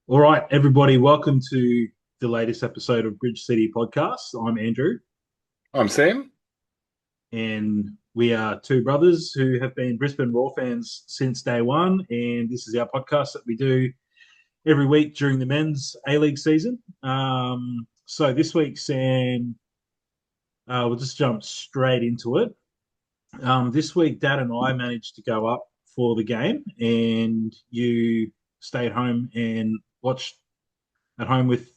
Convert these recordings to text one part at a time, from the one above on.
All right, everybody, welcome to the latest episode of Bridge City Podcast. I'm Andrew, I'm Sam. and we are two brothers who have been Brisbane Roar fans since day one. And this is our podcast that we do every week during the men's A League season. So this week, Sam, we'll just jump straight into it. This week, Dad and I managed to go up for the game, and you stayed home and watched at home with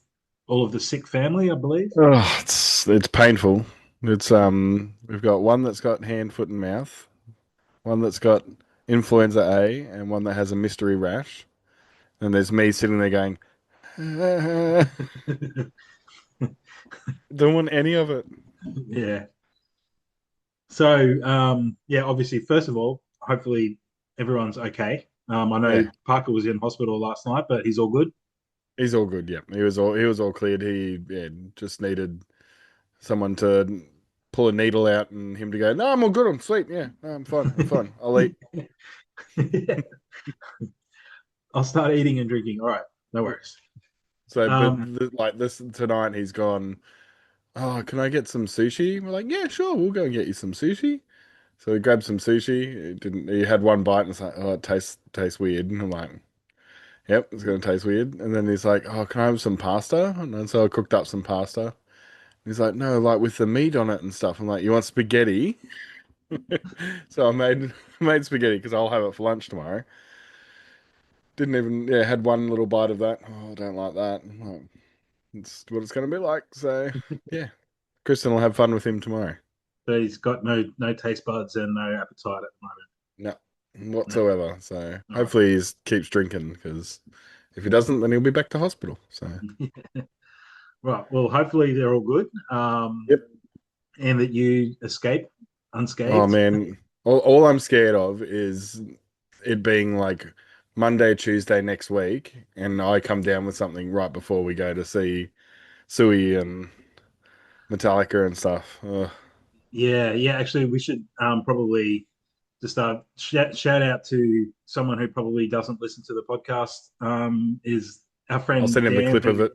all of the sick family, I believe. Oh, it's painful. It's we've got one that's got hand, foot, and mouth, one that's got influenza A, and one that has a mystery rash. And there's me sitting there going, don't want any of it. Yeah. So, yeah, obviously, first of all, hopefully everyone's okay. I know Yeah, Parker was in hospital last night, but he's all good. he's all good. Yeah, he was all cleared. He just needed someone to pull a needle out and him to go, no, I'm all good. I'm sweet. Yeah, no, I'm fine. I'm fine. I'll eat. I'll start eating and drinking. All right, no worries. So, but Um, like this tonight, he's gone. Oh, can I get some sushi? We're like, yeah, sure, we'll go and get you some sushi. So we grabbed some sushi. It didn't. He had one bite and it's like, oh, it tastes weird. And I'm like, yep, it's gonna taste weird. And then he's like, oh, can I have some pasta? And then so I cooked up some pasta. He's like, no, like with the meat on it and stuff. I'm like, you want spaghetti? So I made spaghetti because I'll have it for lunch tomorrow. Didn't even, yeah, had one little bite of that. Oh, I don't like that. I'm like, it's what it's gonna be like. So yeah, Kristen will have fun with him tomorrow. but he's got no taste buds and no appetite at the No, moment. whatsoever. So No. All hopefully he keeps drinking because if he doesn't, then he'll be back to hospital. So right. Right. Well, hopefully they're all good, yep. and that you escape Oh unscathed. man, all I'm scared of is it being like Monday, Tuesday next week, and I come down with something right before we go to see Sui and Metallica and stuff. Ugh. Yeah, yeah. Actually, we should probably just shout out to someone who probably doesn't listen to the podcast. Is our I'll friend send him a Dan clip of has it.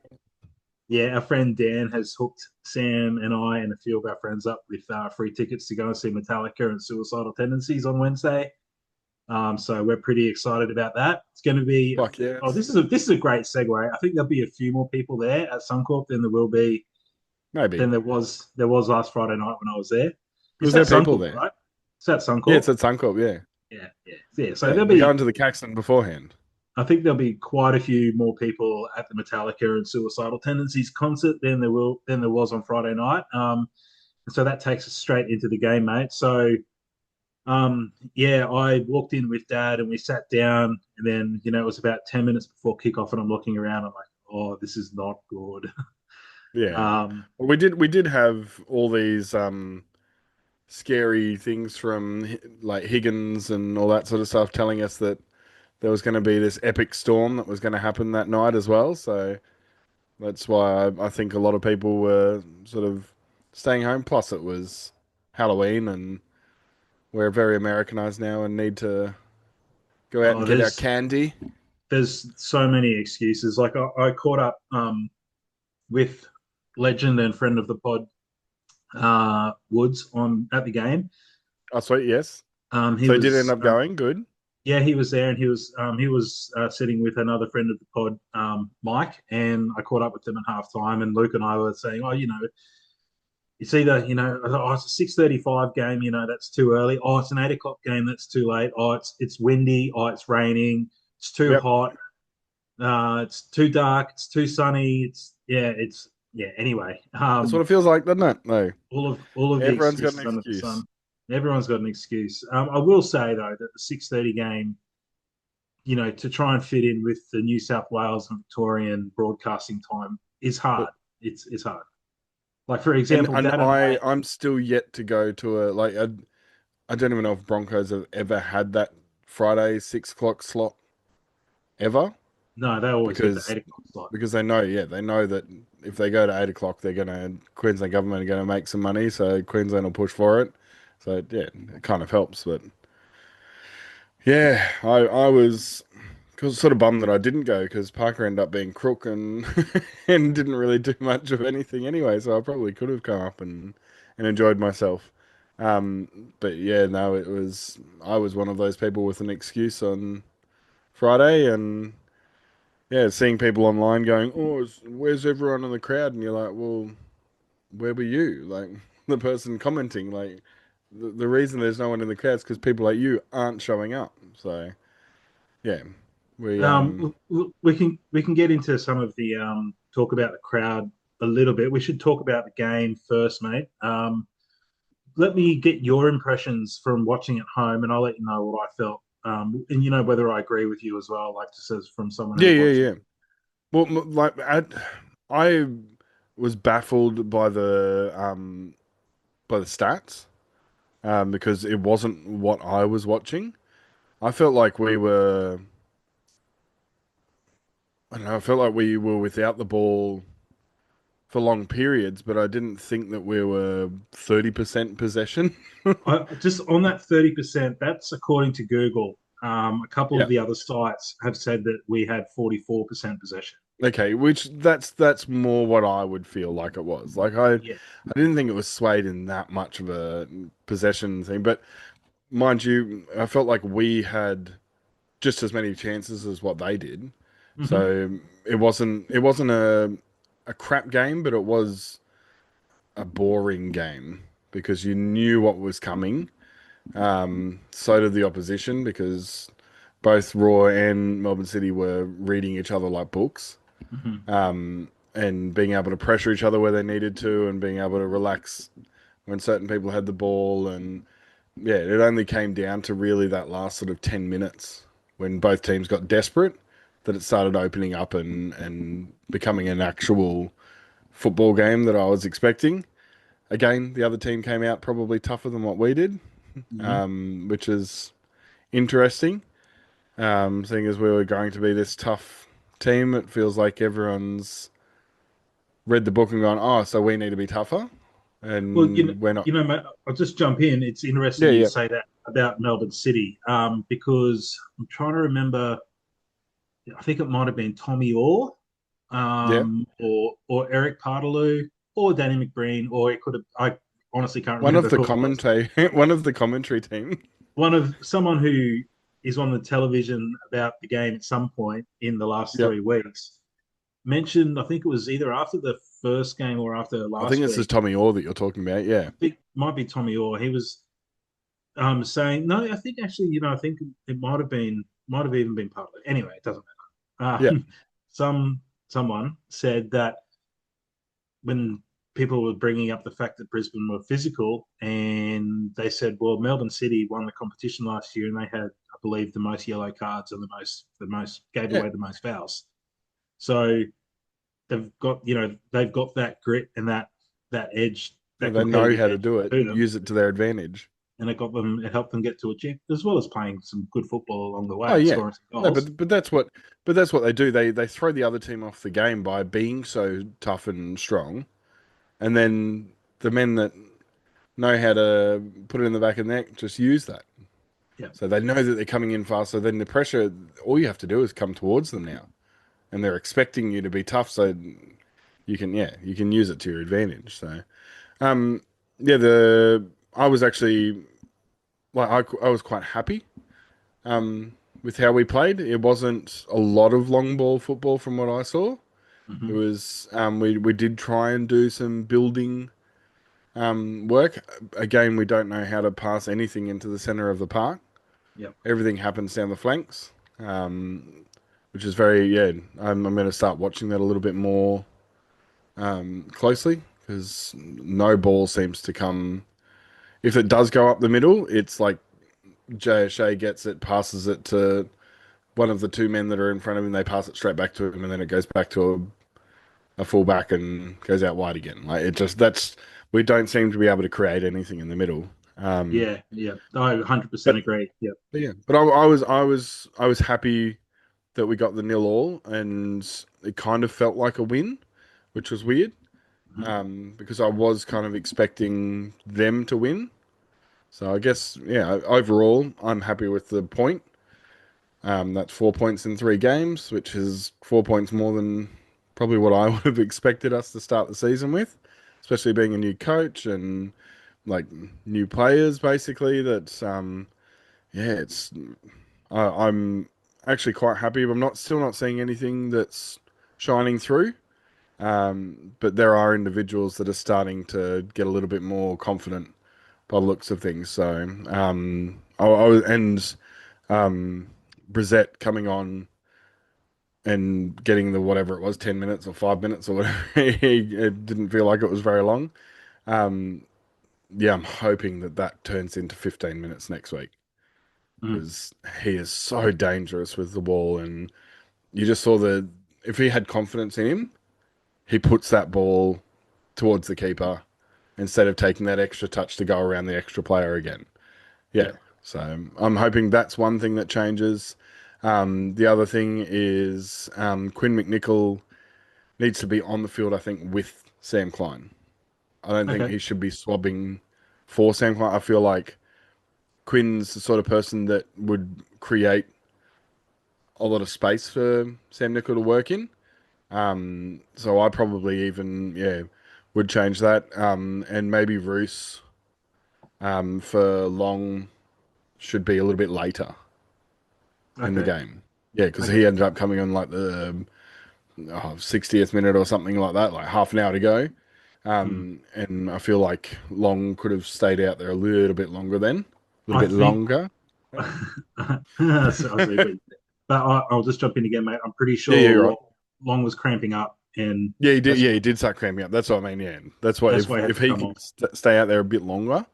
Yeah, our friend Dan has hooked Sam and I and a few of our friends up with free tickets to go and see Metallica and Suicidal Tendencies on Wednesday. So we're pretty excited about that. It's going to be Fuck oh, yes, this is a great segue. I think there'll be a few more people there at Suncorp than there will be maybe. than there was last Friday night when I was there. It's Was at there people Suncorp, there? right? It's at Yeah, it's Suncorp. at Suncorp. Yeah, Yeah, yeah, yeah. So yeah. there'll We're be, going to the Caxton beforehand. I think there'll be quite a few more people at the Metallica and Suicidal Tendencies concert than there was on Friday night. So that takes us straight into the game, mate. So yeah, I walked in with Dad and we sat down, and then it was about 10 minutes before kickoff, and I'm looking around. I'm like, oh, this is not good. Yeah. Um, Well, we did have all these scary things from like Higgins and all that sort of stuff telling us that there was going to be this epic storm that was going to happen that night as well. So that's why I think a lot of people were sort of staying home. Plus, it was Halloween, and we're very Americanized now and need to go out and oh, get our there's candy. there's so many excuses. Like I caught up with legend and friend of the pod, Woods, on at the game. Oh, sweet, yes. He So he did end was up going. Good. Yeah, he was there, and he was sitting with another friend of the pod, Mike, and I caught up with them at halftime, and Luke and I were saying, oh, it's either oh, it's a 6:35 game, that's too early. Oh, it's an 8 o'clock game, that's too late. Oh, it's windy. Oh, it's raining. It's too Yep. hot. It's too dark. It's too sunny. Yeah. Anyway, That's what it feels like, doesn't it? No. all of the Everyone's got an excuses under the sun. excuse. Everyone's got an excuse. I will say though that the 6:30 game, to try and fit in with the New South Wales and Victorian broadcasting time is hard. But It's hard. Like for and example, and Dad and I. I'm still yet to go to a like I don't even know if Broncos have ever had that Friday 6 o'clock slot ever No, they always hit the because 8 o'clock slot. because they know that if they go to 8 o'clock, they're gonna Queensland government are gonna make some money, so Queensland will push for it. So yeah, it kind of helps, but yeah, I was was sort of bummed that I didn't go because Parker ended up being crook and and didn't really do much of anything anyway. So I probably could have come up and enjoyed myself. But yeah, no, it was I was one of those people with an excuse on Friday, and yeah, seeing people online going, "Oh, where's everyone in the crowd?" And you're like, "Well, where were you?" Like the person commenting, like the reason there's no one in the crowd is because people like you aren't showing up. So yeah, we We can get into some of the talk about the crowd a little bit. We should talk about the game first, mate. Let me get your impressions from watching at home, and I'll let you know what I felt. And whether I agree with you as well, like just as from someone yeah, who's yeah, watching. yeah. Well, like I was baffled by the stats because it wasn't what I was watching. I felt like we were I don't know, I felt like we were without the ball for long periods, but I didn't think that we were 30% possession. Just on that 30%, that's according to Google. A couple of Yeah. the other sites have said that we had 44% possession. Okay, which that's more what I would feel like it was. Like Yeah. I didn't think it was swayed in that much of a possession thing, but mind you, I felt like we had just as many chances as what they did. Hmm. So it wasn't a crap game, but it was a boring game because you knew what was coming. So did the opposition because both Raw and Melbourne City were reading each other like books, Hmm. and being able to pressure each other where they needed to, and being able to relax when certain people had the ball. And yeah, it only came down to really that last sort of 10 minutes when both teams got desperate that it started opening up and becoming an actual football game that I was expecting. Again, the other team came out probably tougher than what we did, Hmm. which is interesting. Seeing as we were going to be this tough team, it feels like everyone's read the book and gone, oh, so we need to be tougher, Well, and we're not. mate, I'll just jump in. It's interesting Yeah, you yeah, say that about Melbourne City, because I'm trying to remember. I think it might have been Tommy Orr, yeah. or Eric Partaloo, or Danny McBreen, or it could have. I honestly can't One of remember the who it was. one of the commentary team. One of someone who is on the television about the game at some point in the last Yep. 3 weeks mentioned. I think it was either after the first game or after I think last this is week. Tommy Orr that you're talking about. I Yeah, think it might be Tommy Orr. He was saying no. I think actually, I think it might have even been part of it. Anyway, it doesn't matter. yeah. Some someone said that when people were bringing up the fact that Brisbane were physical, and they said, well, Melbourne City won the competition last year, and they had, I believe, the most yellow cards and the most gave Yeah, away the most fouls. So they've got that grit and that edge, yeah. that They know competitive how to edge do it to and them, use it to their advantage. and it helped them get to a chip as well as playing some good football along the Oh way, yeah. scoring some No, goals. but that's what they do. They throw the other team off the game by being so tough and strong, and then the men that know how to put it in the back of the neck just use that. Yeah, So they know that they're coming in fast. So then the pressure, all you have to do is come towards them now, and they're expecting you to be tough. So you can use it to your advantage. So, um, yeah, the I was actually I was quite happy, um, with how we played. It wasn't a lot of long ball football from what I saw. It hmm, was we did try and do some building work. Again, we don't know how to pass anything into the center of the park. yeah, Everything happens down the flanks, which is very yeah. I'm going to start watching that a little bit more closely because no ball seems to come. If it does go up the middle, it's like JSA gets it, passes it to one of the two men that are in front of him. They pass it straight back to him, and then it goes back to a fullback and goes out wide again. Like it just that's we don't seem to be able to create anything in the middle. Um, yeah, yeah. I 100% but, agree. Yeah. but yeah, but I was happy that we got the nil all, and it kind of felt like a win, which was weird, Mhm. because I was kind of expecting them to win. So I guess yeah, overall I'm happy with the point. That's 4 points in 3 games, which is 4 points more than probably what I would have expected us to start the season with, especially being a new coach and like new players, basically. That's yeah, I'm actually quite happy. But I'm not still not seeing anything that's shining through. But there are individuals that are starting to get a little bit more confident by the looks of things. So and um, Brissett coming on and getting the whatever it was, 10 minutes or 5 minutes or whatever. It didn't feel like it was very long. Um, yeah, I'm hoping that that turns into 15 minutes next week Mm. because he is so dangerous with the ball, and you just saw the if he had confidence in him, he puts that ball towards the keeper instead of taking that extra touch to go around the extra player again. Yeah. Yeah. So I'm hoping that's one thing that changes. The other thing is Quinn McNichol needs to be on the field, I think, with Sam Klein. I don't think Okay. he should be swabbing for Sam Klein. I feel like Quinn's the sort of person that would create a lot of space for Sam Nicol to work in. So I probably even, yeah, would change that. And maybe Roos for Long should be a little bit later in the Okay. game. Yeah, because he Okay. ended up coming on like the 60th minute or something like that, like half an hour to go. Mm. And I feel like Long could have stayed out there a little bit longer then, a little I bit think longer. so I see, but I'll just jump in again, mate. I'm pretty Yeah, yeah, sure you're right. Long was cramping up, and Yeah, he did. that's Yeah, he did start cramping up. That's what I mean. Yeah, that's why that's why I had if to he come can off. stay out there a bit longer,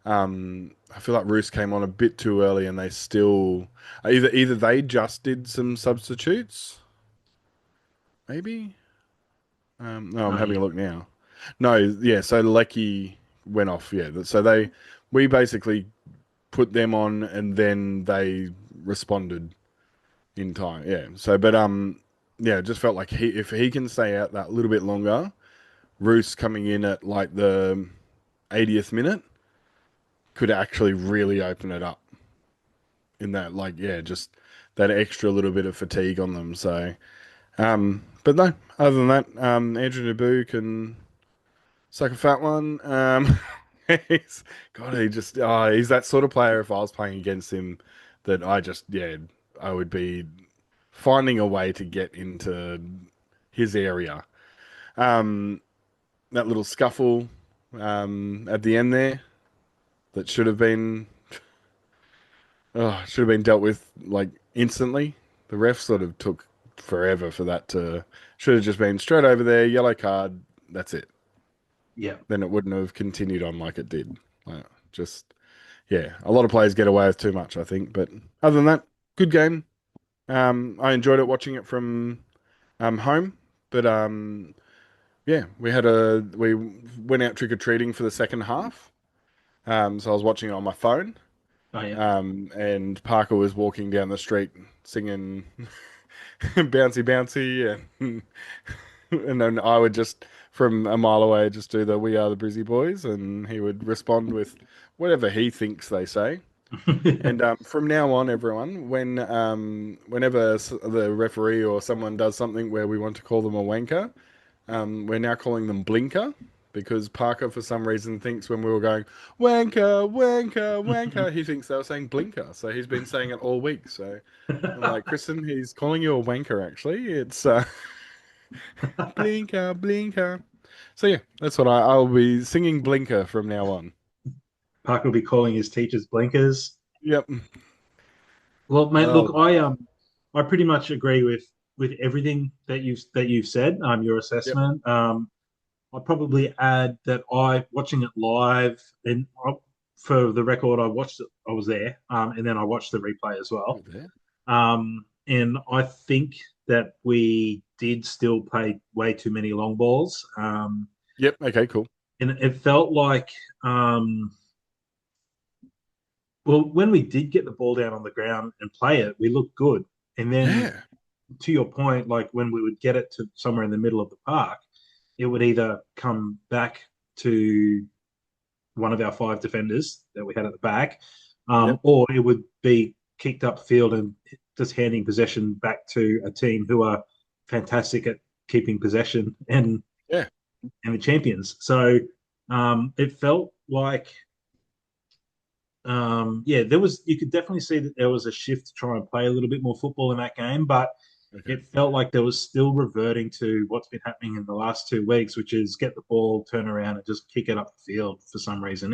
I feel like Roos came on a bit too early, and they still either they just did some substitutes, maybe. No, I'm Oh having yeah. a look now. No, yeah. So Lecky went off. Yeah, so we basically put them on, and then they responded in time. Yeah. So, but yeah, it just felt like if he can stay out that little bit longer, Roos coming in at like the 80th minute could actually really open it up in that, like, yeah, just that extra little bit of fatigue on them. So, but no, other than that, Andrew Naboo can suck a fat one. He's God, he's that sort of player. If I was playing against him, that yeah, I would be finding a way to get into his area. Um, that little scuffle at the end there that should have been dealt with like instantly. The ref sort of took forever for that to should have just been straight over there, yellow card, that's it. Yeah. Then it wouldn't have continued on like it did. Like, just yeah, a lot of players get away with too much, I think. But other than that, good game. I enjoyed it watching it from home. But yeah, we went out trick or treating for the second half. So I was watching it on my phone. Oh yeah. And Parker was walking down the street singing bouncy bouncy and then I would just from a mile away just do the "We Are the Brizzy Boys" and he would respond with whatever he thinks they say. And from now on, everyone, whenever the referee or someone does something where we want to call them a wanker, we're now calling them blinker because Parker, for some reason, thinks when we were going wanker, wanker, wanker, he thinks they were saying blinker. So he's been saying it all week. So I'm like, Kristen, he's calling you a wanker. Actually, it's blinker, blinker. So yeah, that's what I'll be singing blinker from now on. Parker will be calling his teachers blinkers. Yep. Well, mate, look, Oh, I pretty much agree with everything that you've said. Your yep, assessment. I'd probably add that I watching it live, and for the record, I watched it. I was there, and then I watched the replay as well. you're there. And I think that we did still play way too many long balls. Yep. Okay. Cool. And it felt like, well, when we did get the ball down on the ground and play it, we looked good. And then Yeah. to your point, like when we would get it to somewhere in the middle of the park, it would either come back to one of our five defenders that we had at the back, Yep. or it would be kicked upfield and just handing possession back to a team who are fantastic at keeping possession Yeah. and the champions. So it felt like yeah, there was you could definitely see that there was a shift to try and play a little bit more football in that game, but Okay. it felt like there was still reverting to what's been happening in the last 2 weeks, which is get the ball, turn around, and just kick it up the field for some reason.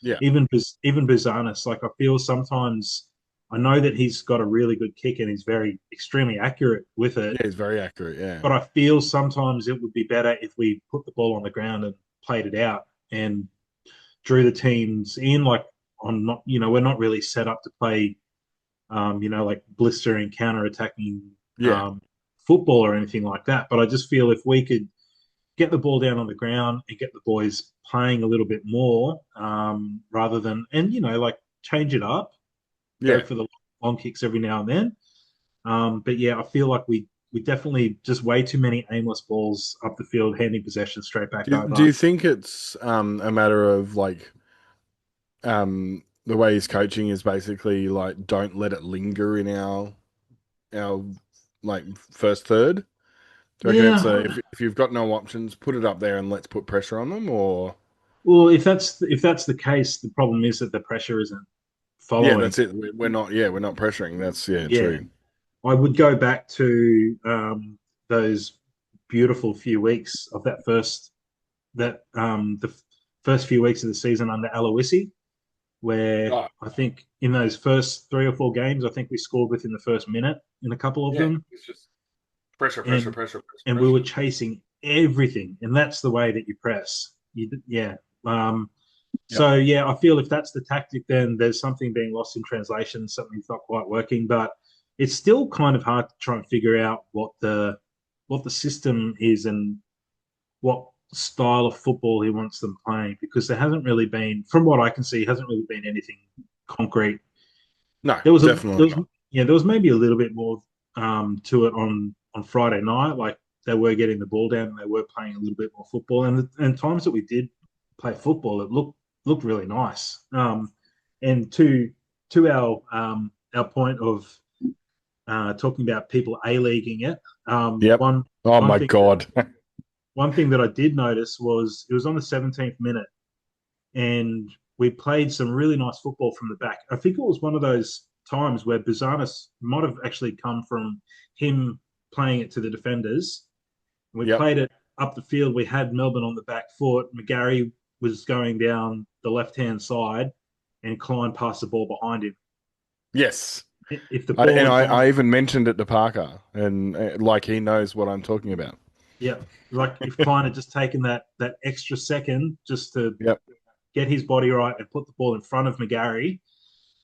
Yeah. Even Bizanis, like I feel sometimes I know that he's got a really good kick and he's very extremely accurate with it, Yeah, he's very accurate. Yeah. but I feel sometimes it would be better if we put the ball on the ground and played it out and drew the teams in. Like on not, we're not really set up to play, like blistering counter-attacking Yeah. football or anything like that. But I just feel if we could get the ball down on the ground and get the boys playing a little bit more, rather than like change it up, go Yeah. for the long kicks every now and then. But yeah, I feel like we definitely just way too many aimless balls up the field, handing possession straight back Do over. you think it's a matter of like the way he's coaching is basically like don't let it linger in our like first third? Do you reckon it's Yeah, if you've got no options, put it up there and let's put pressure on them, or well, if that's the case, the problem is that the pressure isn't yeah, following. that's it. We're not pressuring. That's Yeah, true. I would go back to those beautiful few weeks of the first few weeks of the season under Aloisi, where Oh, I think in those first 3 or 4 games, I think we scored within the first minute in a couple of yeah, them, it's just pressure, pressure, and pressure, pressure, we were pressure. chasing everything, and that's the way that you press. Yeah. Yep. So yeah, I feel if that's the tactic, then there's something being lost in translation. Something's not quite working, but it's still kind of hard to try and figure out what the system is and what style of football he wants them playing, because there hasn't really been, from what I can see, hasn't really been anything concrete. No, There definitely was not. yeah, there was maybe a little bit more to it on Friday night. Like they were getting the ball down and they were playing a little bit more football. And times that we did play football, it looked really nice. And to our point of talking about people a-leaguing it, Yep. Oh one my thing that God. one thing that I did notice was it was on the 17th minute, and we played some really nice football from the back. I think it was one of those times where Bizanis might have actually come from him playing it to the defenders. We Yep. played it up the field. We had Melbourne on the back foot. McGarry was going down the left-hand side, and Klein passed the ball behind him. Yes. If the ball And had gone, I even mentioned it to Parker, and like he knows what I'm talking about. yeah, like if Klein had just taken that extra second just to Yep. get his body right and put the ball in front of McGarry,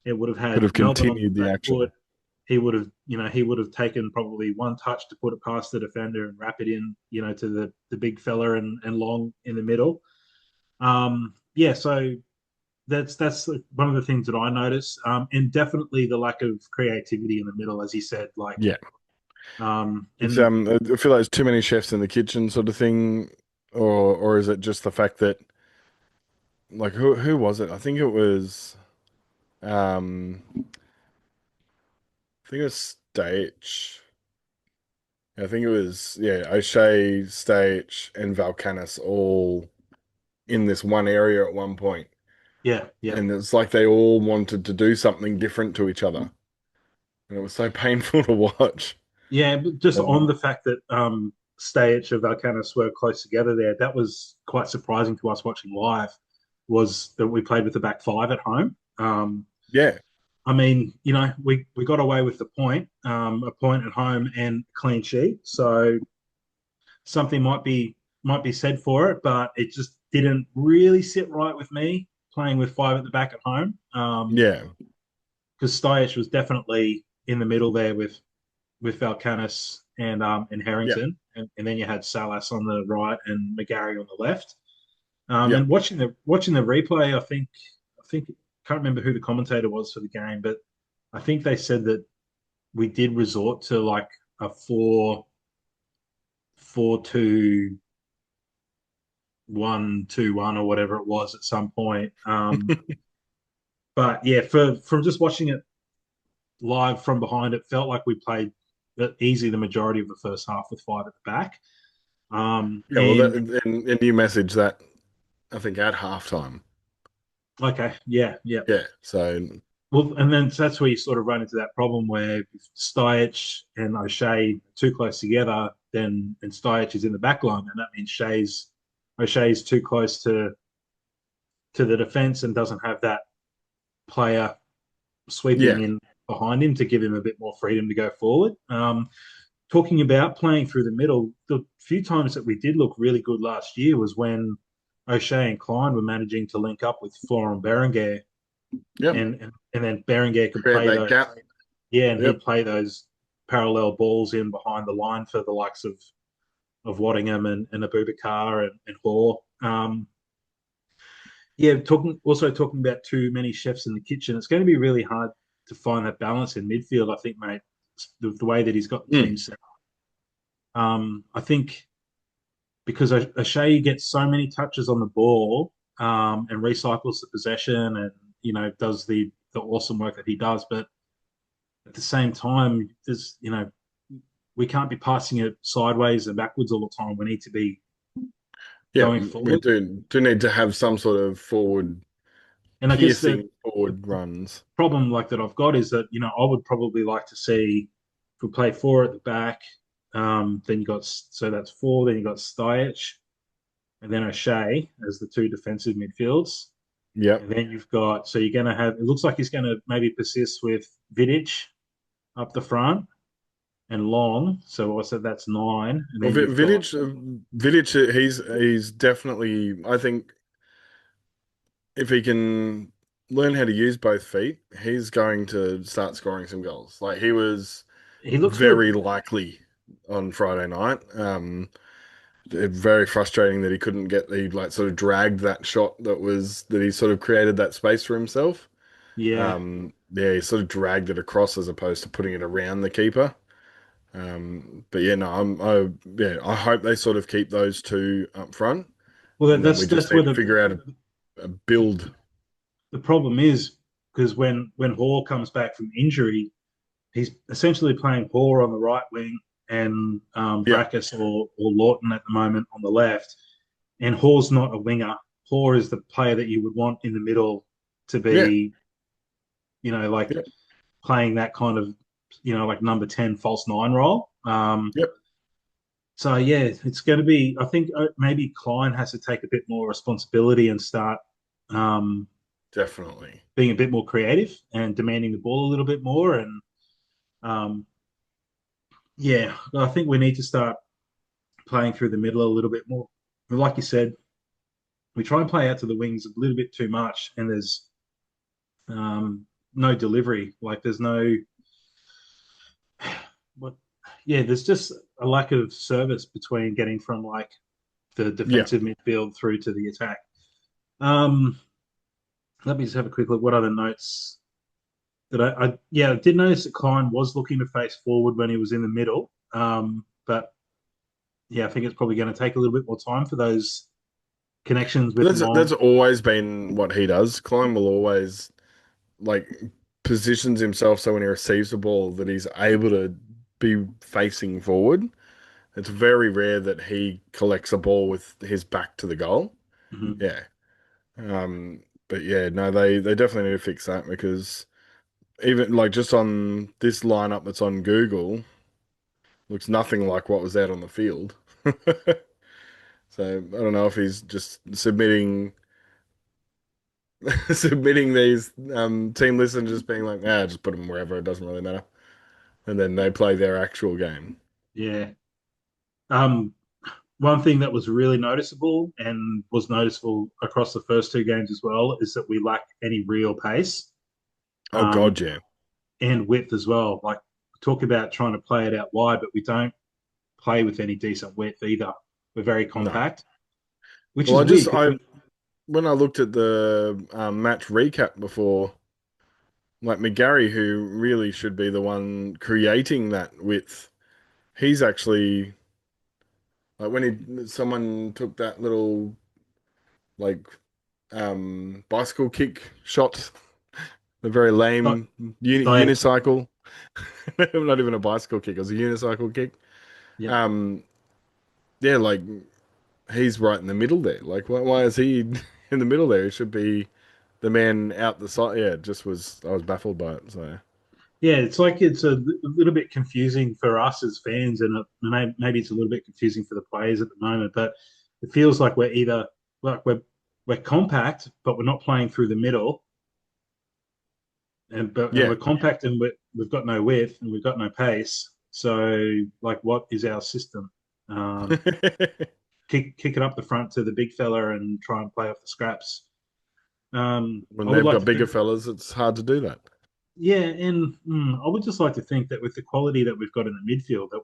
it would have Could had have Melbourne on the continued the back foot. action. He would have taken probably one touch to put it past the defender and wrap it in, to the big fella and long in the middle. Yeah, so that's one of the things that I notice, and definitely the lack of creativity in the middle, as he said. Like, Yeah. It's and I feel like there's too many chefs in the kitchen sort of thing, or is it just the fact that like who was it? Um I think it was Stage. I think it was O'Shea, Stage, and Valkanis all in this one area at one point. yeah, yeah, And it's like they all wanted to do something different to each other. And it was so painful to watch. yeah. But just on Um, the fact that Stayich and Valkanis were close together there, that was quite surprising to us watching live. Was that we played with the back five at home? yeah, I mean, we got away with a point at home and a clean sheet. So something might be said for it, but it just didn't really sit right with me playing with five at the back at home. yeah, Because Steyich was definitely in the middle there with Valkanis and yeah, Harrington, and then you had Salas on the right and McGarry on the left. yeah. And watching the replay, I think can't remember who the commentator was for the game, but I think they said that we did resort to like a 4-2-1-2-1 or whatever it was at some point. But yeah, from just watching it live from behind, it felt like we played easy the majority of the first half with five at the back. Yeah, well, And and you messaged that I think at halftime. okay, yeah, yeah. Yeah, so Well, and then that's where you sort of run into that problem where if Stuyach and O'Shea are too close together, then and Stuyach is in the back line, and that means O'Shea's too close to the defence and doesn't have that player sweeping yeah, in behind him to give him a bit more freedom to go forward. Talking about playing through the middle, the few times that we did look really good last year was when O'Shea and Klein were managing to link up with Florent Berenguer, yep. and then Berenguer could Create play that those, gap. yeah, and he'd Yep. play those parallel balls in behind the line for the likes of Waddingham and Abubakar and Hoare. Yeah, talking about too many chefs in the kitchen. It's going to be really hard to find that balance in midfield. I think, mate, the way that he's got the team Mm. set. I think because O'Shea gets so many touches on the ball and recycles the possession, and does the awesome work that he does, but at the same time, there's we can't be passing it sideways and backwards all the time. We need to be Yeah, going we forward. do need to have some sort of forward And I guess piercing the forward runs. problem like that I've got is that I would probably like to see if we play four at the back, then you got so that's four. Then you got Stuyach and then O'Shea as the two defensive midfields, Yep. and then you've got so you're going to have. It looks like he's going to maybe persist with Vidic up the front and Long. So I said that's nine, and Well, then you've got Vidic, he's definitely. I think if he can learn how to use both feet, he's going to start scoring some goals. Like he was he looks for very likely on Friday night. Very frustrating that he couldn't get the like sort of dragged that shot that he sort of created that space for himself. yeah. Yeah, he sort of dragged it across as opposed to putting it around the keeper. But yeah, no, yeah, I hope they sort of keep those two up front, Well, and then we just that's where need to figure out a build. the problem is because when Hall comes back from injury, he's essentially playing Hoare on the right wing and Yeah, Brackus or Lawton at the moment on the left. And Hoare's not a winger. Hoare is the player that you would want in the middle to yeah, be, like yeah, playing that kind of, like number 10 false nine role. yep, So yeah, it's going to be. I think maybe Klein has to take a bit more responsibility and start um, definitely. being a bit more creative and demanding the ball a little bit more. And um, yeah, I think we need to start playing through the middle a little bit more. But like you said, we try and play out to the wings a little bit too much, and there's no delivery. Like there's no what? Yeah, there's just a lack of service between getting from like the Yeah, defensive midfield through to the attack. Um, Let me just have a quick look. What other notes that I did notice that Klein was looking to face forward when he was in the middle. But yeah, I think it's probably going to take a little bit more time for those connections with that's Long. always been what he does. Klein will always like positions himself so when he receives the ball that he's able to be facing forward. It's very rare that he collects a ball with his back to the goal. Mhm. Yeah. But yeah, no, they definitely need to fix that because even like just on this lineup that's on Google, looks nothing like what was out on the field. So I don't know if he's just submitting these team lists and just being like, ah, just put them wherever, it doesn't really matter. And then they play their actual game. Yeah. Um, One thing that was really noticeable and was noticeable across the first two games as well is that we lack any real pace Oh um, God, yeah. and width as well. Like talk about trying to play it out wide, but we don't play with any decent width either. We're very No. compact, which Well, is weird I because when I looked at the match recap before, like McGarry, who really should be the one creating that width, he's actually like when someone took that little like bicycle kick shot, the very lame Diet unicycle. Not even a bicycle kick, it was a unicycle kick. Yep. Um, yeah, like he's right in the middle there. Like, why is he in the middle there? He should be the man out the side. Yeah, it just was. I was baffled by it. So Yeah, it's like it's a little bit confusing for us as fans, and maybe it's a little bit confusing for the players at the moment. But it feels like we're either like we're compact, but we're not playing through the middle, and yeah, we're compact and we've got no width and we've got no pace. So like, what is our system? Um, kick it up the front to the big fella and try and play off the scraps. when I would they've like got to bigger think, fellas, it's hard to do that. yeah, and I would just like to think that with the quality that we've got in the midfield, that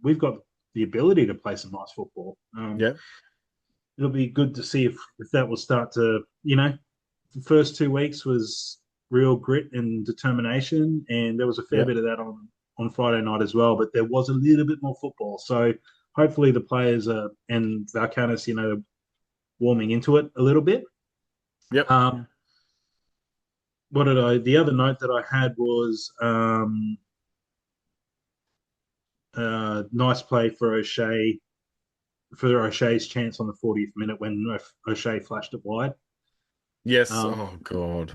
we've got the ability to play some nice football. Yeah, It'll be good to see if that will start to, the first 2 weeks was real grit and determination, and there was a fair yeah. bit of that on Friday night as well. But there was a little bit more football, so hopefully the players and Valkanis, warming into it a little bit. Yep. Um, what did I? The other note that I had was nice play for O'Shea for O'Shea's chance on the 40th minute when O'Shea flashed it wide. Yes. Um, Oh God.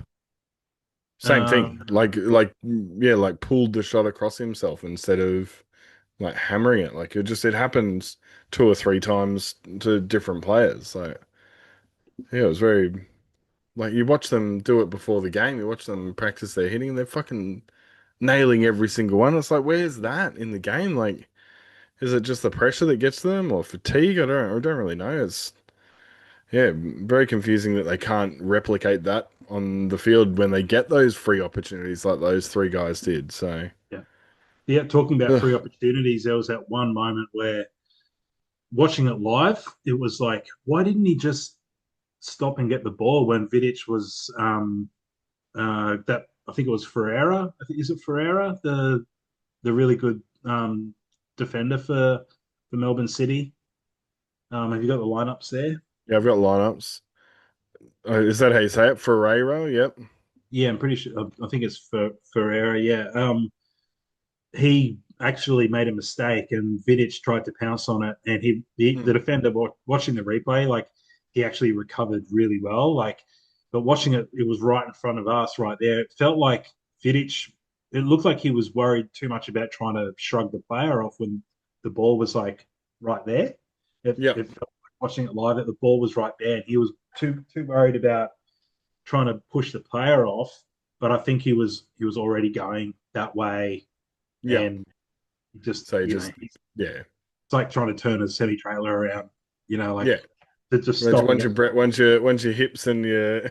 Same thing. um, Yeah, like pulled the shot across himself instead of like hammering it. Like it happens two or three times to different players. Like yeah, it was very like you watch them do it before the game. You watch them practice their hitting. They're fucking nailing every single one. It's like where's that in the game? Like is it just the pressure that gets to them or fatigue? I don't really know. It's yeah, very confusing that they can't replicate that on the field when they get those free opportunities like those three guys did. So, yeah, yeah. Talking about free ugh, opportunities, there was that one moment where watching it live, it was like, why didn't he just stop and get the ball when Vidic was that I think it was Ferreira. I think is it Ferreira, the really good defender for Melbourne City. Have you got the lineups there? yeah, I've got lineups. Is that how you say it? Ferreira? Yep. Yeah, I'm pretty sure. I think it's for Ferreira. Yeah, he actually made a mistake, and Vidic tried to pounce on it, and the Hmm. defender watching the replay, like he actually recovered really well. Like, but watching it, it was right in front of us, right there. It felt like Vidic. It looked like he was worried too much about trying to shrug the player off when the ball was like right there. Yep. It felt like watching it live that the ball was right there, and he was too worried about trying to push the player off. But I think he was already going that way, Yep. and just So you just, it's yeah. like trying to turn a semi trailer around, like Yeah. to just Once, stop and once get your the ball. once your hips and your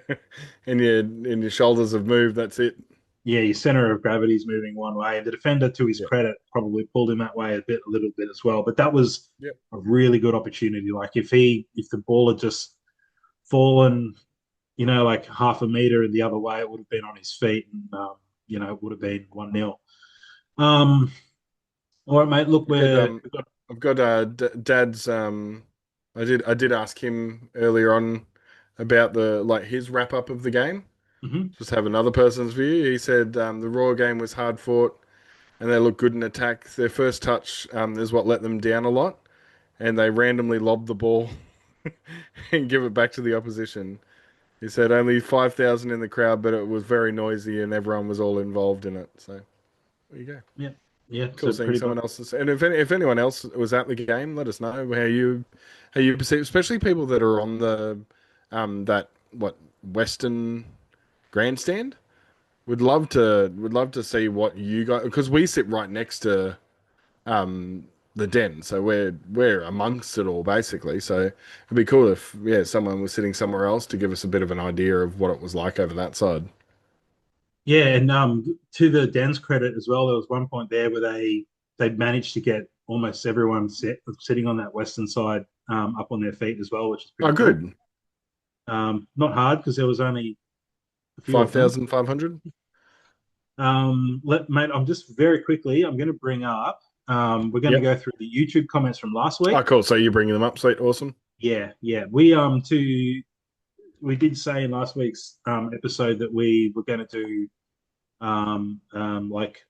and your shoulders have moved, that's it. Yeah, your center of gravity is moving one way, and the defender, to his Yeah. credit, probably pulled him that way a little bit as well. But that was Yep. a really good opportunity. Like if the ball had just fallen, like half a meter the other way, it would have been on his feet, and it would have been 1-0. Um, all right, mate. Look, I've got we've got. Dad's I did ask him earlier on about the like his wrap up of the game. Mhm. Just have another person's view. He said the Raw game was hard fought and they looked good in attack. Their first touch is what let them down a lot, and they randomly lobbed the ball and give it back to the opposition. He said only 5,000 in the crowd, but it was very noisy and everyone was all involved in it. So there you go. Yeah, yeah. Cool So seeing pretty much. someone else's. And if anyone else was at the game, let us know how you perceive, especially people that are on the that what Western grandstand. Would love to see what you got because we sit right next to the den, so we're amongst it all basically. So it'd be cool if yeah someone was sitting somewhere else to give us a bit of an idea of what it was like over that side. Yeah, and to the Dan's credit as well, there was one point there where they managed to get almost everyone sitting on that western side up on their feet as well, which is Oh, pretty cool. good. Not hard because there was only a few Five of them. thousand 500. Mate, I'm just very quickly. I'm going to bring up. We're going to Yep. go through the YouTube comments from last Oh, week. cool. So you're bringing them up, sweet, awesome. Yeah, yeah. We did say in last week's episode that we were going to do like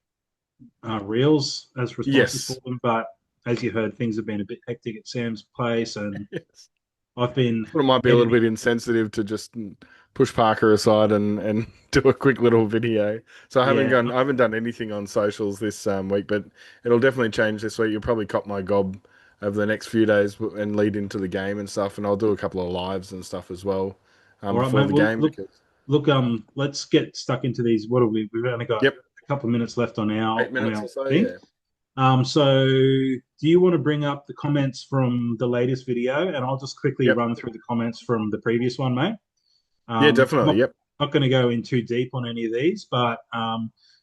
reels as responses for Yes. them. But as you heard, things have been a bit hectic at Sam's place, and Yes. I've been Thought it might be a little editing. bit insensitive to just push Parker aside and do a quick little video. So Yeah, I haven't done anything on socials this week, but it'll definitely change this week. You'll probably cop my gob over the next few days and lead into the game and stuff, and I'll do a couple of lives and stuff as well all right, before mate. the Well, game look, because look. Let's get stuck into these. What have we? We've only got yep, a couple of minutes left on our 8 minutes or so, thing. yeah. So do you want to bring up the comments from the latest video, and I'll just quickly Yep. run through the comments from the previous one, mate. Yeah, I'm definitely. Yep. not going to go in too deep on any of these, but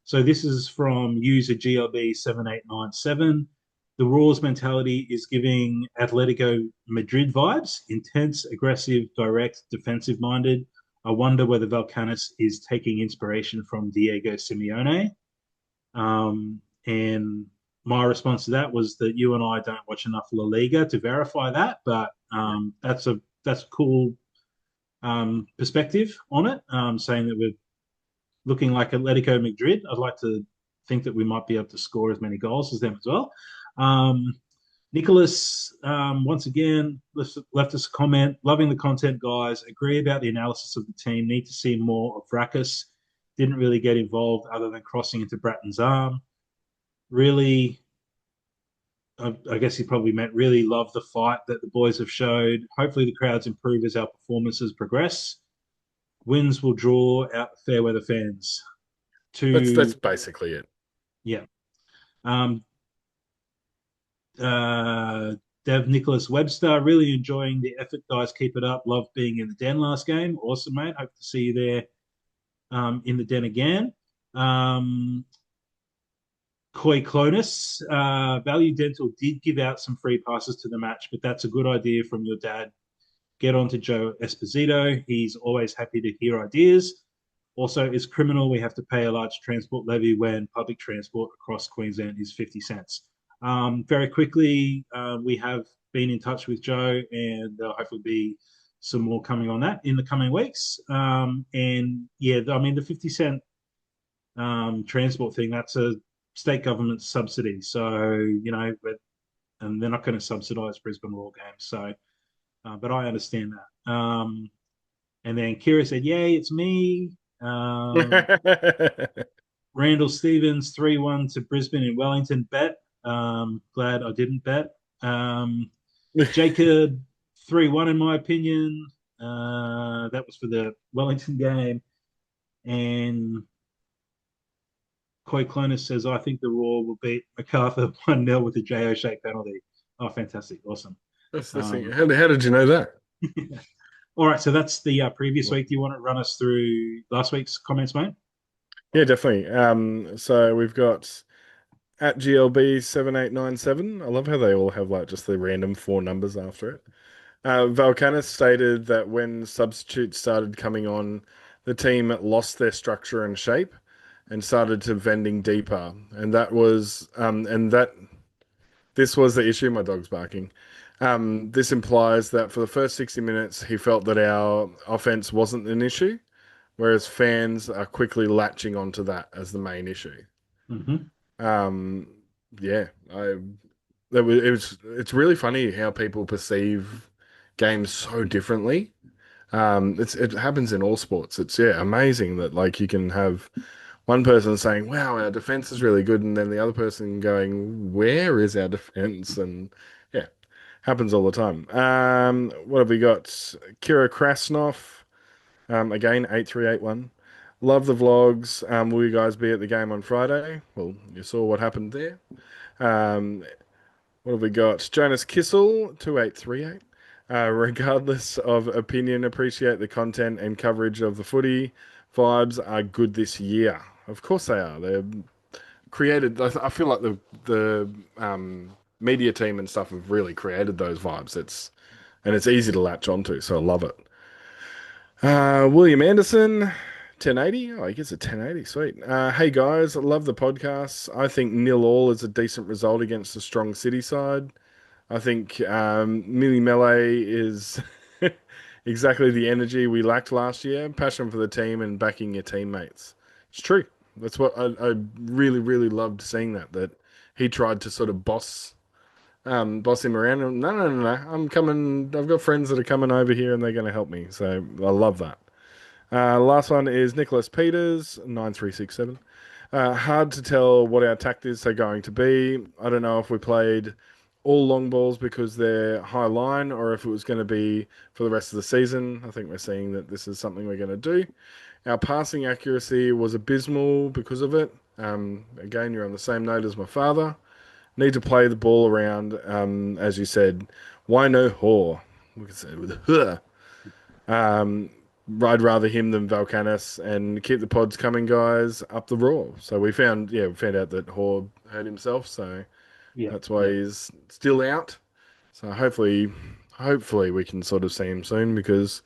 so this is from user GLB7897. The Roar's mentality is giving Atletico Madrid vibes: intense, aggressive, direct, defensive minded. I wonder whether Valkanis is taking inspiration from Diego Simeone. And my response to that was that you and I don't watch enough La Liga to verify that, but Yeah. that's a cool perspective on it, saying that we're looking like Atletico Madrid. I'd like to think that we might be able to score as many goals as them as well. Um, Nicholas, once again, left us a comment. Loving the content, guys. Agree about the analysis of the team. Need to see more of Rakus. Didn't really get involved other than crossing into Bratton's arm. Really, I guess he probably meant really love the fight that the boys have showed. Hopefully, the crowds improve as our performances progress. Wins will draw out the fair weather fans. That's To basically it. yeah, um, uh, Dev Nicholas Webster, really enjoying the effort, guys. Keep it up. Love being in the den last game. Awesome, mate. Hope to see you there in the den again. Um, Koi Clonus, Value Dental did give out some free passes to the match, but that's a good idea from your dad. Get on to Joe Esposito. He's always happy to hear ideas. Also, it's criminal. We have to pay a large transport levy when public transport across Queensland is 50 cents. Very quickly, we have been in touch with Joe, and there'll hopefully be some more coming on that in the coming weeks. And yeah, I mean, the 50 cent transport thing, that's a state government subsidy. So, and they're not going to subsidise Brisbane Roar games. So, but I understand that. And then Kira said, "Yay, it's me." Randall Stevens 3-1 to Brisbane in Wellington bet. Glad I didn't bet. Jacob 3-1 in my opinion. That was for the Wellington game. And Koi Clonus says, I think the Roar will beat MacArthur 1-0 with a JO shake penalty. Oh, fantastic. Awesome. That's the thing. Um, How did you know that? all right. So that's the previous week. Do you want to run us through last week's comments, mate? Yeah, definitely. So we've got at GLB7897. I love how they all have like just the random four numbers after it. Valkanis stated that when substitutes started coming on, the team lost their structure and shape and started to vending deeper. And that this was the issue. My dog's barking. This implies that for the first 60 minutes, he felt that our offense wasn't an issue, whereas fans are quickly latching onto that as the main issue. Mm-hmm. Um, yeah, it's really funny how people perceive games so differently. It happens in all sports. It's yeah, amazing that like you can have one person saying, "Wow, our defense is really good," and then the other person going, "Where is our defense?" And yeah, happens all the time. What have we got? Kira Krasnov, again 8381. Love the vlogs. Will you guys be at the game on Friday? Well, you saw what happened there. Um, what have we got? Jonas Kissel, 2838. Regardless of opinion, appreciate the content and coverage of the footy. Vibes are good this year. Of course they are. They're created. I feel like the media team and stuff have really created those vibes. It's easy to latch onto, so I love it. William Anderson, 1080. Oh, he gets a 1080. Sweet. Hey guys, I love the podcasts. I think 0-0 is a decent result against a strong City side. I think Mini Melee is exactly the energy we lacked last year. Passion for the team and backing your teammates. It's true. That's what I really, really loved seeing that he tried to sort of boss him around. And, no. I'm coming. I've got friends that are coming over here and they're going to help me. So I love that. Last one is Nicholas Peters, 9367. Hard to tell what our tactics are going to be. I don't know if we played all long balls because they're high line or if it was going to be for the rest of the season. I think we're seeing that this is something we're going to do. Our passing accuracy was abysmal because of it. Again, you're on the same note as my father. Need to play the ball around, as you said. Why no whore? We could say with a huh. Um, I'd rather him than Valkanis and keep the pods coming, guys, up the Roar. So we found out that Hor hurt himself, so Yeah, that's why yeah, he's still out. So hopefully we can sort of see him soon because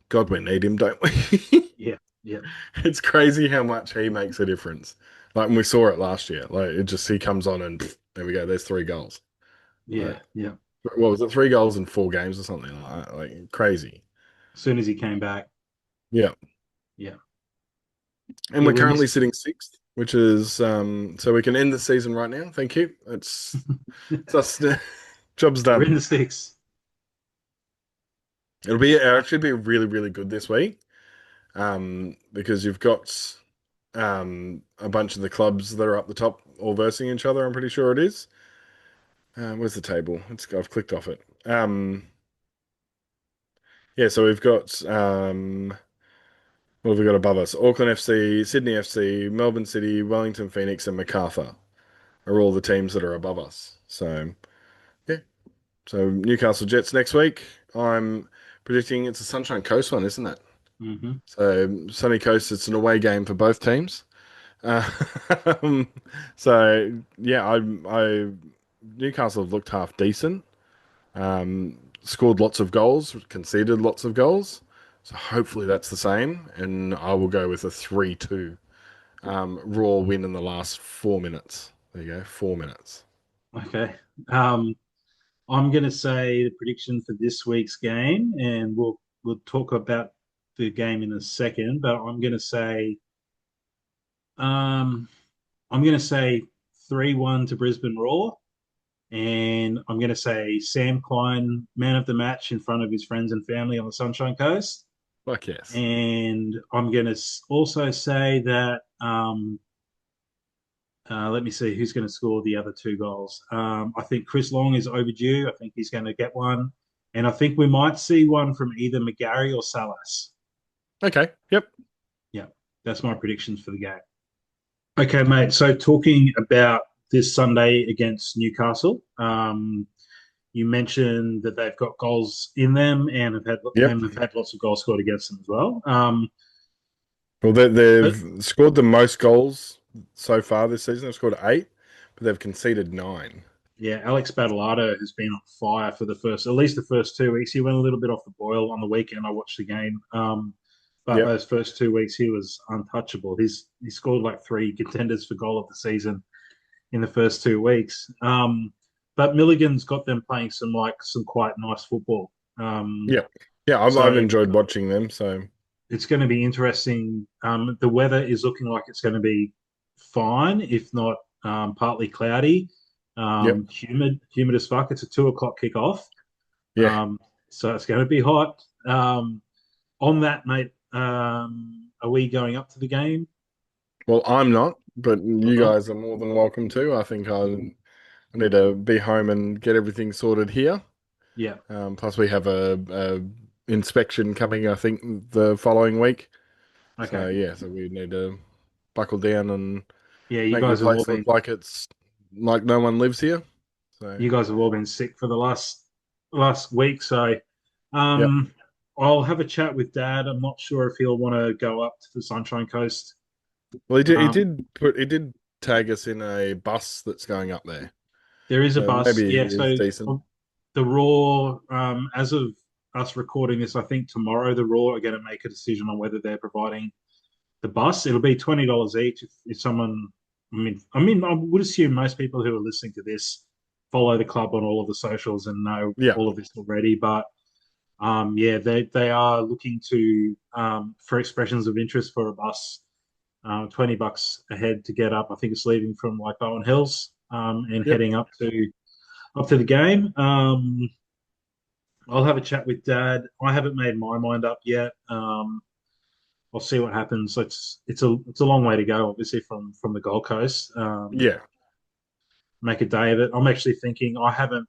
God, we need him, don't we? yeah, yeah, It's crazy how much he makes a difference. Like when we saw it last year, like it just he comes on and pff, there we go. There's 3 goals. Like yeah, yeah. what was it? 3 goals in 4 games or something like that. Like crazy. As soon as he came back, Yeah. yeah, And yeah, we're we currently missed. sitting sixth, which is so we can end the season right now. Thank you. It's us. Job's We're in done. the sticks. It actually be really, really good this week. Because you've got a bunch of the clubs that are up the top all versing each other. I'm pretty sure it is. Where's the table? I've clicked off it. Yeah, so we've got what have we got above us? Auckland FC, Sydney FC, Melbourne City, Wellington Phoenix, and Macarthur are all the teams that are above us. So yeah, so Newcastle Jets next week. I'm predicting it's a Sunshine Coast one, isn't it? Hmm. So Sunny Coast, it's an away game for both teams. Uh, so yeah, I Newcastle have looked half decent. Scored lots of goals, conceded lots of goals. So hopefully that's the same, and I will go with a 3-2 Raw win in the last 4 minutes. There you go, 4 minutes. Okay. Um, I'm going to say the prediction for this week's game, and we'll talk about the game in a second. But um, I'm going to say 3-1 to Brisbane Roar, and I'm going to say Sam Klein, man of the match, in front of his friends and family on the Sunshine Coast. Fuck yes. And I'm going to also say that let me see who's going to score the other 2 goals. I think Chris Long is overdue. I think he's going to get one. And I think we might see one from either McGarry or Salas. Okay. Yep. Yeah, that's my predictions for the game. Okay, mate. So talking about this Sunday against Newcastle, you mentioned that they've got goals in them and Yep. have had lots of goals scored against them as well. Well, But they've scored the most goals so far this season. They've scored 8, but they've conceded 9. yeah, Alex Battleado has been on fire for at least the first 2 weeks. He went a little bit off the boil on the weekend. I watched the game, but Yep. those first 2 weeks he was untouchable. He scored like 3 contenders for goal of the season in the first 2 weeks. But Milligan's got them playing some quite nice football. Yep. Yeah, I've So enjoyed watching them. So it's going to be interesting. The weather is looking like it's going to be fine, if not partly cloudy, yep. humid as fuck. It's a 2 o'clock kickoff, Yeah. so it's going to be hot. On that, mate, are we going up to the game? Well, I'm not, but You're you not? guys are more than welcome to. I need to be home and get everything sorted here. Yeah. Plus, we have a inspection coming, I think, the following week. So Okay. yeah, so we need to buckle down and Yeah, make the place look like it's like no one lives here. So you guys have all been sick for the last week, so yep. um, I'll have a chat with Dad. I'm not sure if he'll want to go up to the Sunshine Coast. Well, he did. Um, He did tag us in a bus that's going up there. there is a So bus, maybe yeah. it is So decent. the Raw, as of us recording this, I think tomorrow the Raw are going to make a decision on whether they're providing the bus. It'll be $20 each if someone. I would assume most people who are listening to this follow the club on all of the socials and know Yeah. all of this already. But yeah, they are looking to for expressions of interest for a bus $20 a head to get up. I think it's leaving from like Bowen Hills, and Yep. heading up to the game. I'll have a chat with Dad. I haven't made my mind up yet. I'll see what happens. It's a long way to go, obviously from the Gold Coast. Yeah. Make a day of it. I'm actually thinking I haven't.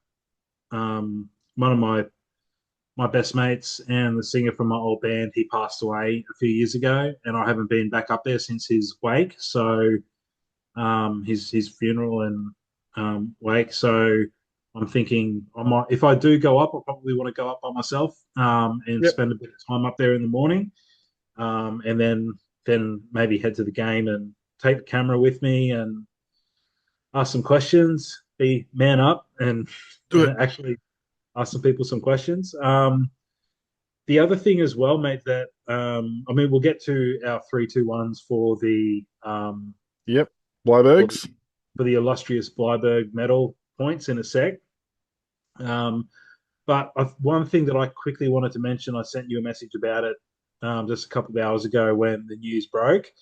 One of my best mates and the singer from my old band, he passed away a few years ago, and I haven't been back up there since his wake. So his funeral and wake. So I'm thinking I might, if I do go up, I probably want to go up by myself, and Yep. spend a bit of time up there in the morning, and then maybe head to the game and take the camera with me and ask some questions, be man up, Do and it. actually ask some people some questions. The other thing as well, mate, that I mean, we'll get to our 3-2-1s Yep. for the Bleibergs. for the illustrious Beleiberg Medal points in a sec. Um, but one thing that I quickly wanted to mention, I sent you a message about it just a couple of hours ago when the news broke.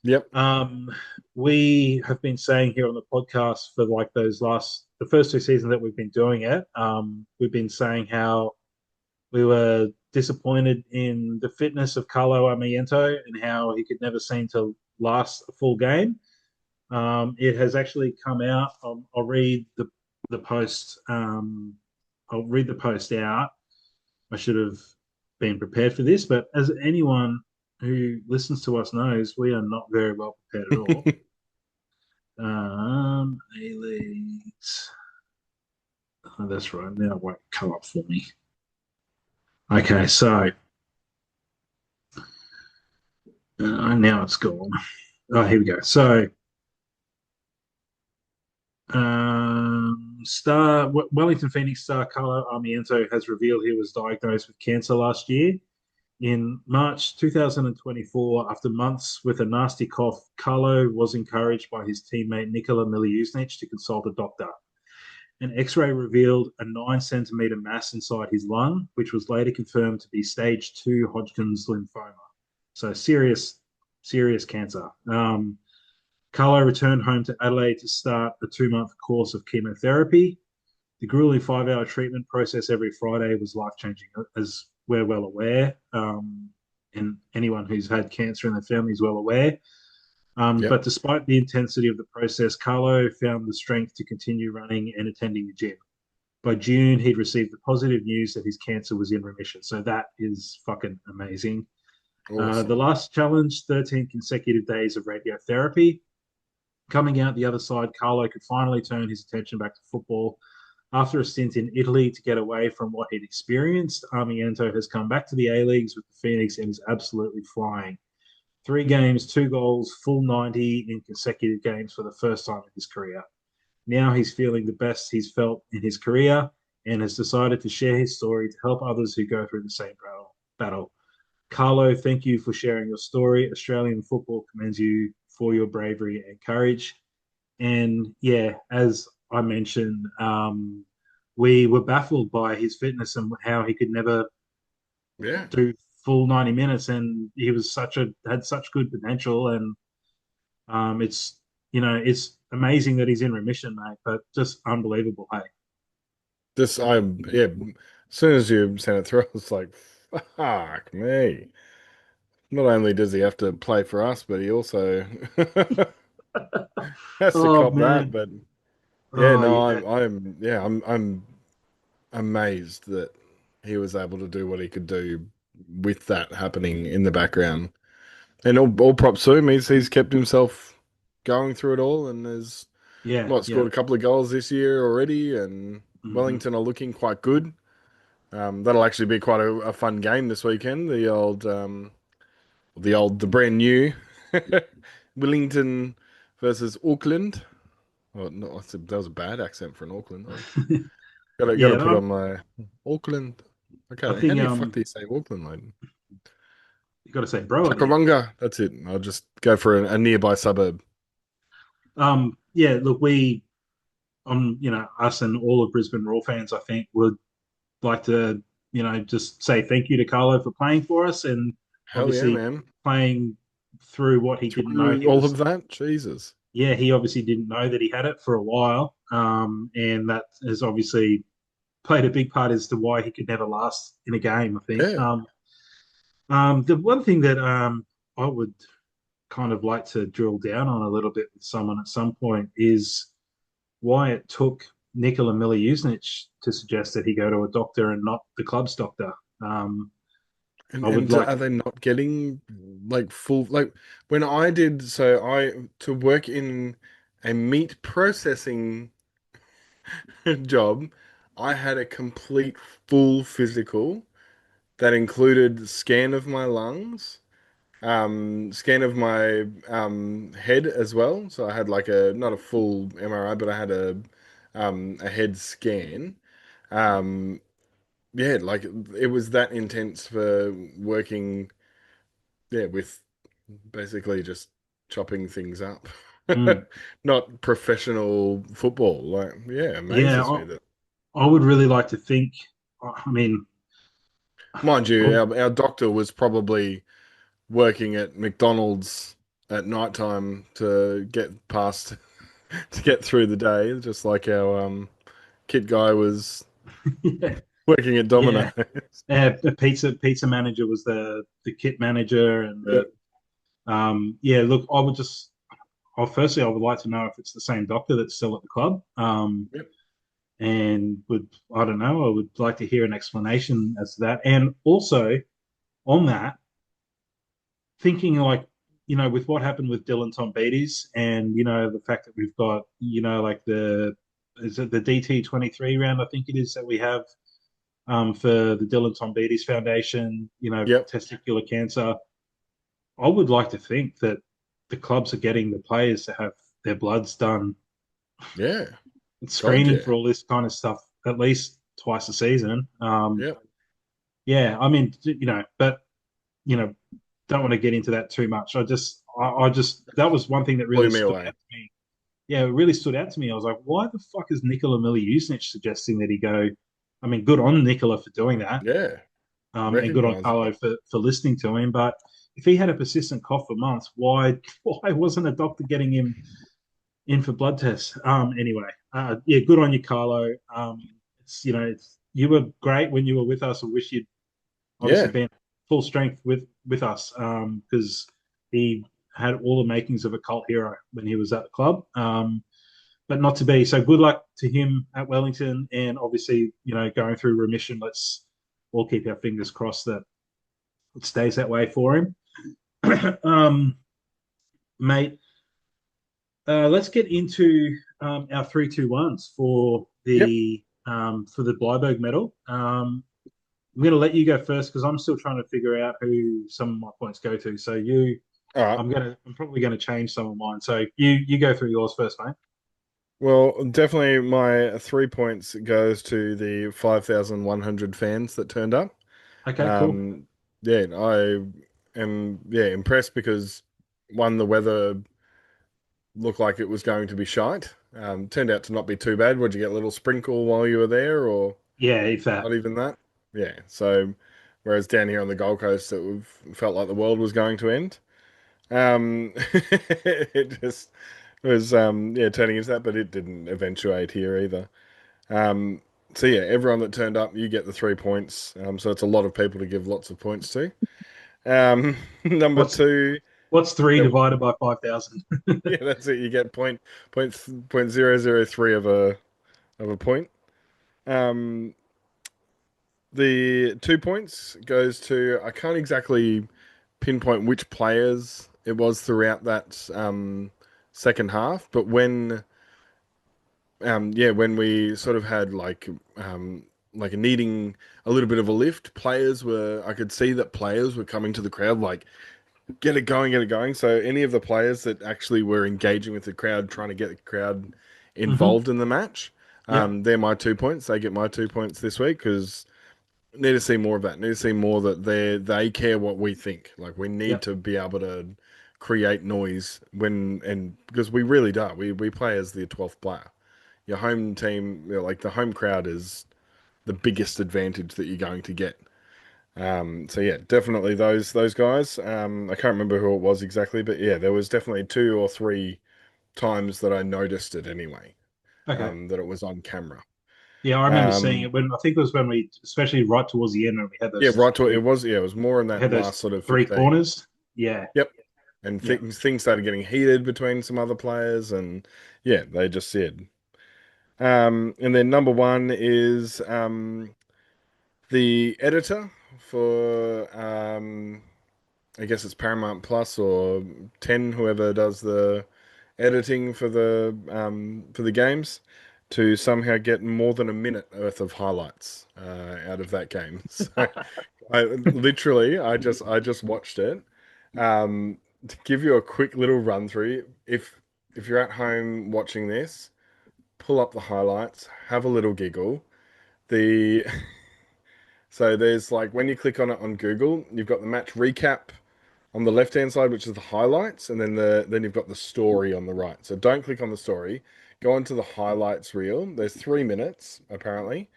Yep. Um, we have been saying here on the podcast for like the first two seasons that we've been doing it. We've been saying how we were disappointed in the fitness of Carlo Armiento and how he could never seem to last a full game. It has actually come out. I'll read the post. I'll read the post out. I should have been prepared for this, but as anyone who listens to us knows, we are not very well prepared at all. A-Leagues. Oh, that's right. Now it won't come up for me. Okay, so now it's gone. Oh, here we go. So, Wellington Phoenix star Carlo Armiento has revealed he was diagnosed with cancer last year. In March 2024, after months with a nasty cough, Carlo was encouraged by his teammate Nikola Miliusnich to consult a doctor. An X-ray revealed a 9 centimeter mass inside his lung, which was later confirmed to be stage 2 Hodgkin's lymphoma. So serious cancer. Carlo returned home to Adelaide to start a 2 month course of chemotherapy. The grueling 5 hour treatment process every Friday was life changing, as we're well aware. And anyone who's had cancer in their family is well aware. Yep. But despite the intensity of the process, Carlo found the strength to continue running and attending the gym. By June, he'd received the positive news that his cancer was in remission. So that is fucking amazing. The Awesome. last challenge, 13 consecutive days of radiotherapy. Coming out the other side, Carlo could finally turn his attention back to football. After a stint in Italy to get away from what he'd experienced, Armiento has come back to the A-Leagues with the Phoenix and is absolutely flying. 3 games, 2 goals, full 90 in consecutive games for the first time in his career. Now he's feeling the best he's felt in his career and has decided to share his story to help others who go through the same battle. Carlo, thank you for sharing your story. Australian football commends you for your bravery and courage. And yeah, as I mentioned, we were baffled by his fitness and how he could never Yeah. do full 90 minutes. And he was had such good potential. And it's amazing that he's in remission, mate, but just unbelievable. Hey, This I'm yeah. As soon as you sent it through, I was like, "Fuck me!" Not only does he have to play for us, but he also has to oh cop that. man, But yeah, oh no, yeah, I'm amazed that he was able to do what he could do with that happening in the background. And all props to him. He's kept himself going through it all, and has yeah, what yeah. scored a couple of goals this year already. And Hmm. Wellington are looking quite good. That'll actually be quite a fun game this weekend. The brand new Wellington versus Auckland. Oh, no, that was a bad accent for an Auckland. I gotta Yeah, put on my Auckland. I Okay, how think do you fuck do you say Auckland, mate? you got to say bro at the end. Takawanga. That's it. I'll just go for a nearby suburb. Yeah, look, us and all of Brisbane Roar fans, I think, would like to, just say thank you to Carlo for playing for us and Hell yeah, obviously man. playing through what he didn't know. Through all of that, Jesus. Yeah, he obviously didn't know that he had it for a while, and that has obviously played a big part as to why he could never last in a game. I think. Yeah. The one thing that I would kind of like to drill down on a little bit with someone at some point is why it took Nikola Miljusnic to suggest that he go to a doctor and not the club's doctor. Um, I would And like are to. they not getting like full like when I did so I to work in a meat processing job, I had a complete full physical that included scan of my lungs, scan of my head as well. So I had like a not a full MRI, but I had a head scan. Um, yeah, like it was that intense for working, yeah, with basically just chopping things up. Mm, Not professional football. Like, yeah, yeah, amazes me that. I would really like to think. I mean, Mind I you, would- our doctor was probably working at McDonald's at night time to get past to get through the day, just like our kit guy was yeah, working at yeah. Domino's. The pizza manager was the kit manager, and Yep. the yeah. Look, I would just. Firstly, I would like to know if it's the same doctor that's still at the club. Yep. And would I don't know. I would like to hear an explanation as to that, and also on that, thinking like with what happened with Dylan Tombides, and the fact that we've got like the is it the DT23 round, I think it is, that we have for the Dylan Tombides Foundation, Yep. testicular cancer. I would like to think that the clubs are getting the players to have their bloods done, Yeah. God, screening yeah. for all this kind of stuff at least twice a season. Yep. Yeah, I mean, but you know, don't want to get into that too much. I just that was one thing that really Blew me stood out away. to me. Yeah, it really stood out to me. I was like, why the fuck is Nikola Miljusnic suggesting that he go? I mean, good on Nikola for doing that, Yeah. and good on Recognize Carlo it. for listening to him. But if he had a persistent cough for months, why wasn't a doctor getting him in for blood tests? Anyway, yeah, good on you, Carlo. It's you were great when you were with us. I wish you'd obviously Yeah. been full strength with us, because he had all the makings of a cult hero when he was at the club. But not to be. So good luck to him at Wellington, and obviously, going through remission. Let's all keep our fingers crossed that it stays that way for him. Mate, let's get into our 3-2-1s Yep. for the Bleiberg medal. I'm going to let you go first because I'm still trying to figure out who some of my points go to. So All right. I'm probably going to change some of mine. So you go through yours first, mate. Well, definitely my 3 points goes to the 5,100 fans that turned up. Okay, cool. Um, yeah, I am impressed because one, the weather looked like it was going to be shite. Turned out to not be too bad. Would you get a little sprinkle while you were there, or Yeah, if that. not even that? Yeah. So, whereas down here on the Gold Coast, felt like the world was going to end. It just was turning into that, but it didn't eventuate here either. Um, so yeah, everyone that turned up, you get the 3 points. So it's a lot of people to give lots of points to. Number What's two, what's three uh, divided by 5,000? yeah, that's it. You get point 003 of a point. Um, the 2 points goes to I can't exactly pinpoint which players it was throughout that second half, but when we sort of had like needing a little bit of a lift, I could see that players were coming to the crowd like get it going, get it going. So any of the players that actually were engaging with the crowd, trying to get the crowd Hmm. involved in the match, Yep, they're my 2 points. They get my 2 points this week because need to see more of that. Need to see more that they care what we think. Like we need yep. to be able to create noise and because we really do. We play as the 12th player. Your home team, like the home crowd is the biggest advantage that you're going to get. So yeah, definitely those guys. I can't remember who it was exactly, but yeah, there was definitely two or three times that I noticed it anyway, Okay. that it was on camera. Yeah, I remember seeing Um, it when I think it was when we, especially right towards the end, when we had yeah, those right to it three, was, yeah, it was more in we that had those last sort of three 15. corners. Yeah, Yep. And yeah. things started getting heated between some other players, and yeah, they just said. And then number one is the editor for I guess it's Paramount Plus or 10, whoever does the editing for the games, to somehow get more than a minute worth of highlights out of that game. So I just watched it. To give you a quick little run through, if you're at home watching this, pull up the highlights, have a little giggle. The So there's like when you click on it on Google, you've got the match recap on the left hand side, which is the highlights, and then you've got the story on the right. So don't click on the story. Go onto the highlights reel. There's 3 minutes apparently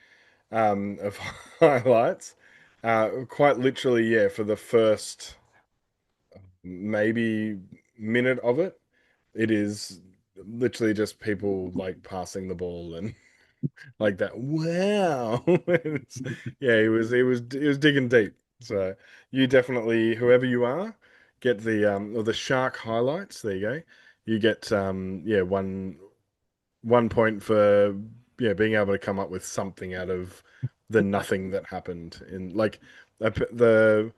of highlights. Quite literally, yeah, for the first maybe minute of it, it is literally just people like passing the ball and like that. Wow. Yeah, he was digging deep. So you definitely, whoever you are, get the or the shark highlights. There you go. You get yeah, one point for yeah, being able to come up with something out of the nothing that happened in like the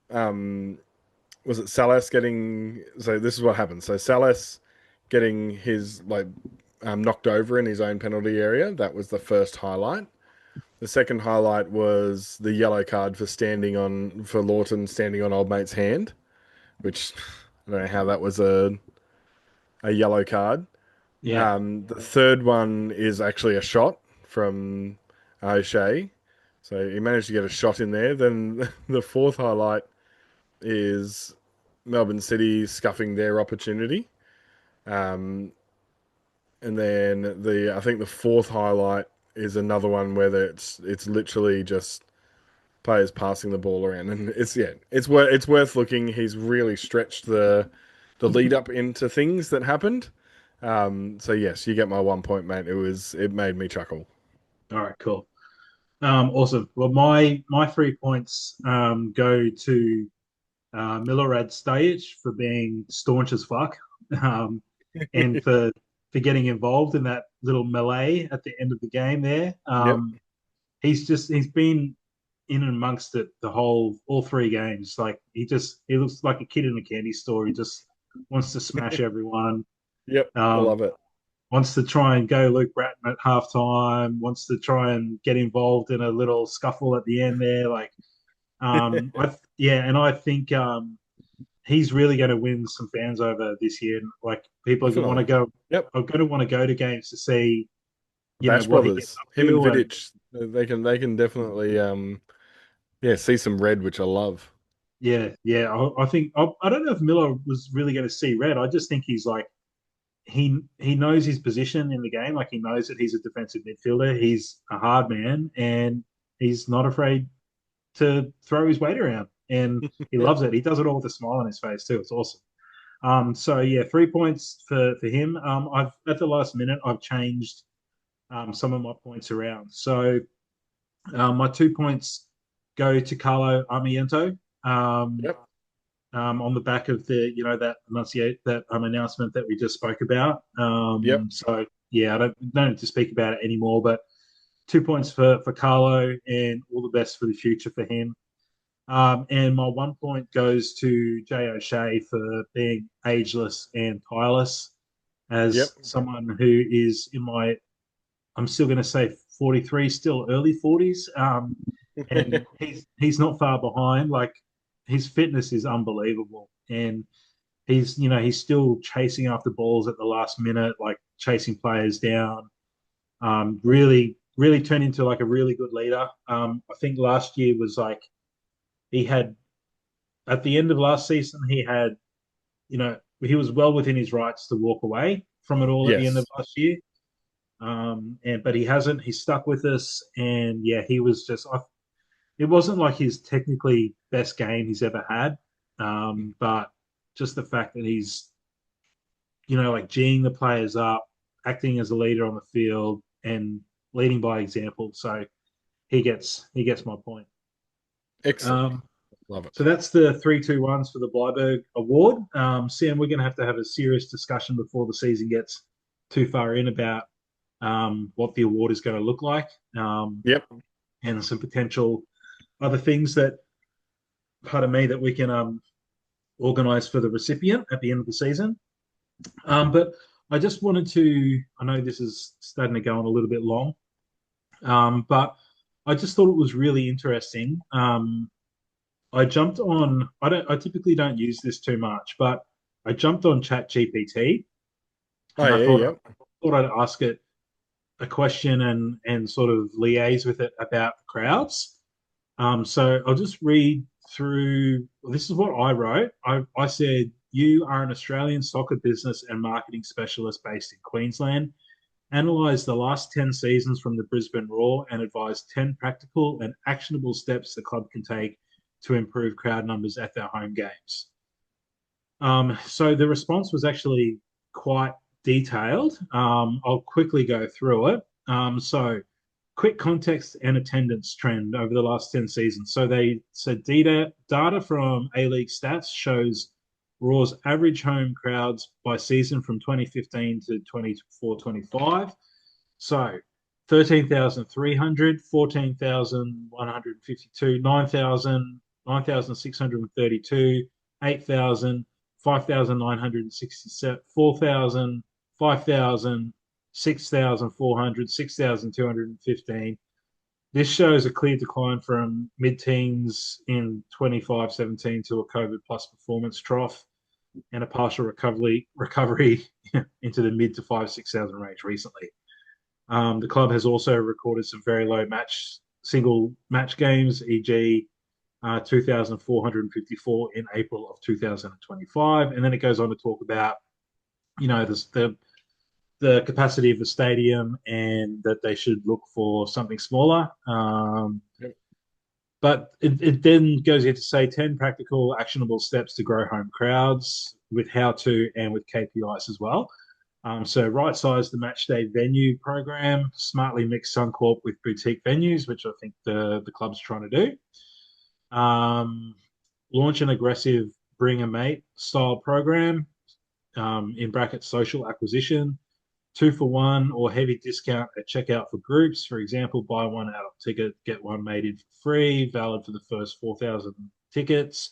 um was it Salas getting, so this is what happened. So Salas getting his like knocked over in his own penalty area. That was the first highlight. The second highlight was the yellow card for Lawton standing on old mate's hand, which I don't know how that was a yellow card. Yeah. The third one is actually a shot from O'Shea. So he managed to get a shot in there. Then the fourth highlight is Melbourne City scuffing their opportunity. Um, and then I think the fourth highlight is another one where it's literally just players passing the ball around, and it's worth looking. He's really stretched the lead up into things that happened. So yes, you get my 1 point, mate. It made me chuckle. All right, cool. Awesome. Well, my 3 points go to Milorad Stajcic for being staunch as fuck, um, and for getting involved in that little melee at the end of the game there. Yep. He's been in and amongst it the whole all three games. Like he looks like a kid in a candy store. He just wants to smash everyone. Yep. I Um, love it. wants to try and go Luke Bratton at halftime. Wants to try and get involved in a little scuffle at the end there. Like yeah, and I think he's really going to win some fans over this year. Like people are going to want to Definitely. go, Yep. are going to want to go to games to see, Bash what he gets Brothers, up him and to, and Vidic, they can definitely yeah, see some red, which I love. yeah, yeah. I think I don't know if Miller was really going to see red. I just think he's like he knows his position in the game. Like he knows that he's a defensive midfielder. He's a hard man, and he's not afraid to throw his weight around. And he Yep. loves it. He does it all with a smile on his face too. It's awesome. So yeah, 3 points for him. I've at the last minute I've changed some of my points around. So my 2 points go to Carlo Armiento. Um, Yep. on the back of the that announcement that we just spoke about. Yep. So yeah, I don't need to speak about it anymore. But 2 points for Carlo, and all the best for the future for him. And my 1 point goes to Jay O'Shea for being ageless and tireless. Yep. As someone who is in my, I'm still going to say 43, still early 40s, and he's not far behind. Like his fitness is unbelievable, and he's still chasing after balls at the last minute, like chasing players down. Really, really turned into like a really good leader. I think last year was like he had at the end of last season he had he was well within his rights to walk away from it all at the end of Yes. last year. And but he hasn't. He's stuck with us, and yeah, he was just. it wasn't like his technically best game he's ever had, but just the fact that he's like geeing the players up, acting as a leader on the field, and leading by example. So he gets my point. Excellent. Um, Love it. so that's the 3-2-1s for the Beleiberg Award. Sam, we're going to have a serious discussion before the season gets too far in about what the award is going to look like, Yep. and some potential other things that, pardon me, that we can organise for the recipient at the end of the season. But I just wanted to, I know this is starting to go on a little bit long, but I just thought it was really interesting. I jumped on, I typically don't use this too much, but I jumped on ChatGPT Oh and I yeah, yep. thought I'd ask it a question and sort of liaise with it about the crowds. So I'll just read through. This is what I wrote. I said, you are an Australian soccer business and marketing specialist based in Queensland. Analyse the last 10 seasons from the Brisbane Roar and advise 10 practical and actionable steps the club can take to improve crowd numbers at their home games. So the response was actually quite detailed. I'll quickly go through it. So quick context and attendance trend over the last 10 seasons. So they said data from A-League stats shows Raw's average home crowds by season from 2015 to 24-25. So 13,300, 14,152, 9,000, 9,632, 8,000, 5,967, 4,000, 5,000, 6,400, 6,215. This shows a clear decline from mid-teens in 25-17 to a COVID plus performance trough and a partial recovery into the mid to 5,000-6,000 range recently. The club has also recorded some very low single match games, e.g., 2,454 in April of 2025, and then it goes on to talk about, the capacity of the stadium and that they should look for something smaller. Yep. But it then goes into say 10 practical, actionable steps to grow home crowds with how to and with KPIs as well. So right size the match day venue program, smartly mix Suncorp with boutique venues, which I think the club's trying to do. Launch an aggressive bring a mate style program, in brackets social acquisition, 2-for-1 or heavy discount at checkout for groups. For example, buy one adult ticket, get one made in for free, valid for the first 4,000 tickets.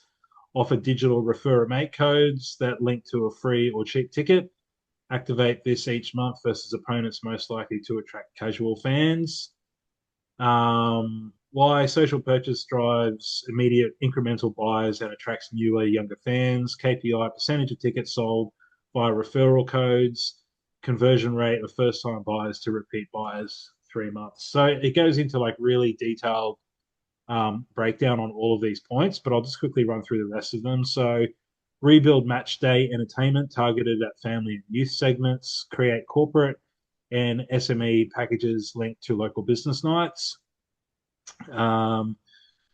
Offer digital refer a mate codes that link to a free or cheap ticket. Activate this each month versus opponents most likely to attract casual fans. Why social purchase drives immediate incremental buyers and attracts newer, younger fans. KPI percentage of tickets sold via referral codes. Conversion rate of first-time buyers to repeat buyers 3 months. So it goes into like really detailed breakdown on all of these points, but I'll just quickly run through the rest of them. So rebuild match day entertainment targeted at family and youth segments, create corporate and SME packages linked to local business nights,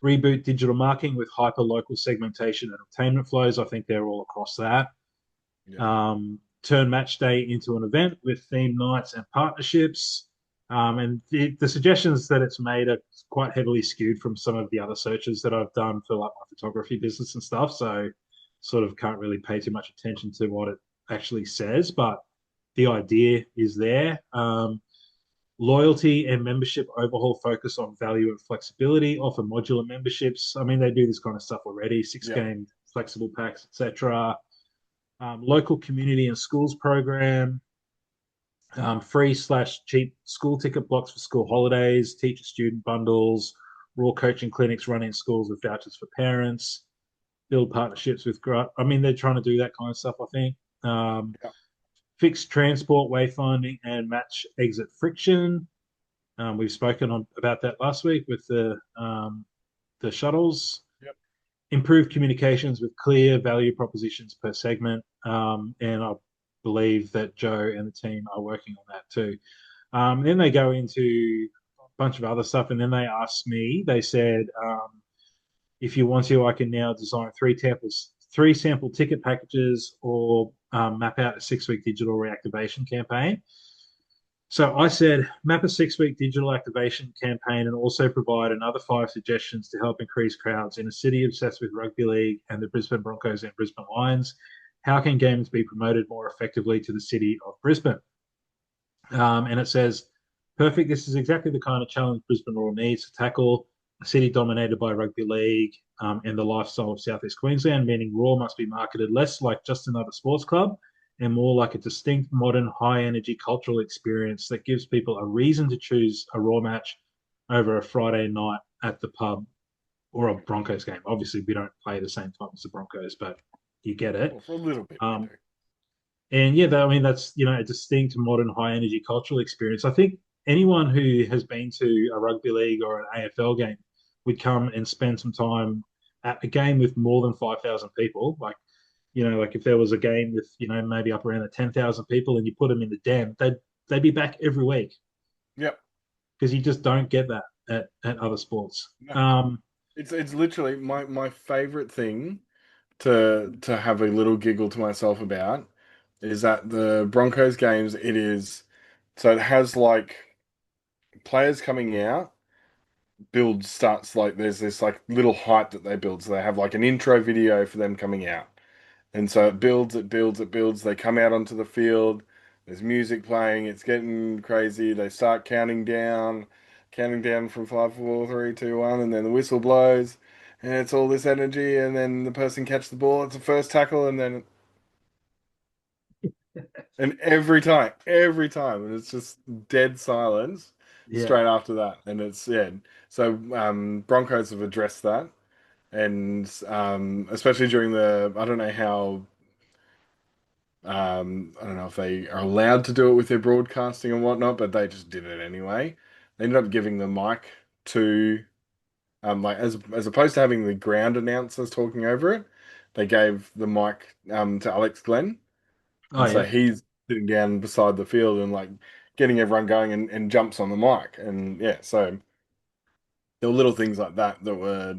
reboot digital marketing with hyper local segmentation and entertainment flows. I think they're all across that. Yeah. Turn match day into an event with themed nights and partnerships. And the suggestions that it's made are quite heavily skewed from some of the other searches that I've done for like my photography business and stuff. So sort of can't really pay too much attention to what it actually says, but the idea is there. Loyalty and membership overhaul focus on value and flexibility, offer modular memberships. I mean, they do this kind of stuff already, six Yep. game flexible packs, etc. Local community and schools program, free/cheap school ticket blocks for school holidays, teacher student bundles, raw coaching clinics run in schools with vouchers for parents, build partnerships with, I mean, they're trying to do that kind of stuff, I think. Yep. Fixed transport wayfinding and match exit friction. We've spoken about that last week with the shuttles. Yep. Improve communications with clear value propositions per segment. And I believe that Joe and the team are working on that too. Then they go into bunch of other stuff. And then they asked me, they said, if you want to, I can now design three sample ticket packages or map out a 6 week digital reactivation campaign. So I said, map a 6 week digital activation campaign and also provide another 5 suggestions to help increase crowds in a city obsessed with rugby league and the Brisbane Broncos and Brisbane Lions. How can games be promoted more effectively to the city of Brisbane? And it says, perfect. This is exactly the kind of challenge Brisbane Roar needs to tackle a city dominated by rugby league and the lifestyle of Southeast Queensland, meaning Roar must be marketed less like just another sports club and more like a distinct, modern, high energy cultural experience that gives people a reason to choose a Roar match over a Friday night at the pub or a Broncos game. Obviously, we don't play the same time as the Broncos, but you get it. Well, for a little bit, we Um, do. and yeah, I mean that's a distinct, modern, high energy cultural experience. I think anyone who has been to a rugby league or an AFL game would come and spend some time at a game with more than 5,000 people. Like if there was a game with maybe up around the 10,000 people, and you put them in the den, they'd be back every week Yep. because you just don't get that at other sports. No. It's literally my favorite thing to have a little giggle to myself about is that the Broncos games, it is so it has like players coming out, build starts like there's this like little hype that they build. So they have like an intro video for them coming out. And so it builds, it builds, it builds. They come out onto the field. There's music playing. It's getting crazy. They start counting down from five, four, three, two, one, and then the whistle blows, and it's all this energy. And then the person catches the ball. It's the first tackle, and every time, and it's just dead silence Yeah, straight after that. And it's yeah. So Broncos have addressed that, and especially during the I don't know how. I don't know if they are allowed to do it with their broadcasting and whatnot, but they just did it anyway. They ended up giving the mic to, like as opposed to having the ground announcers talking over it, they gave the mic to Alex Glenn, oh and so yeah, he's sitting down beside the field and like getting everyone going and jumps on the mic, and yeah, so there were little things like that that were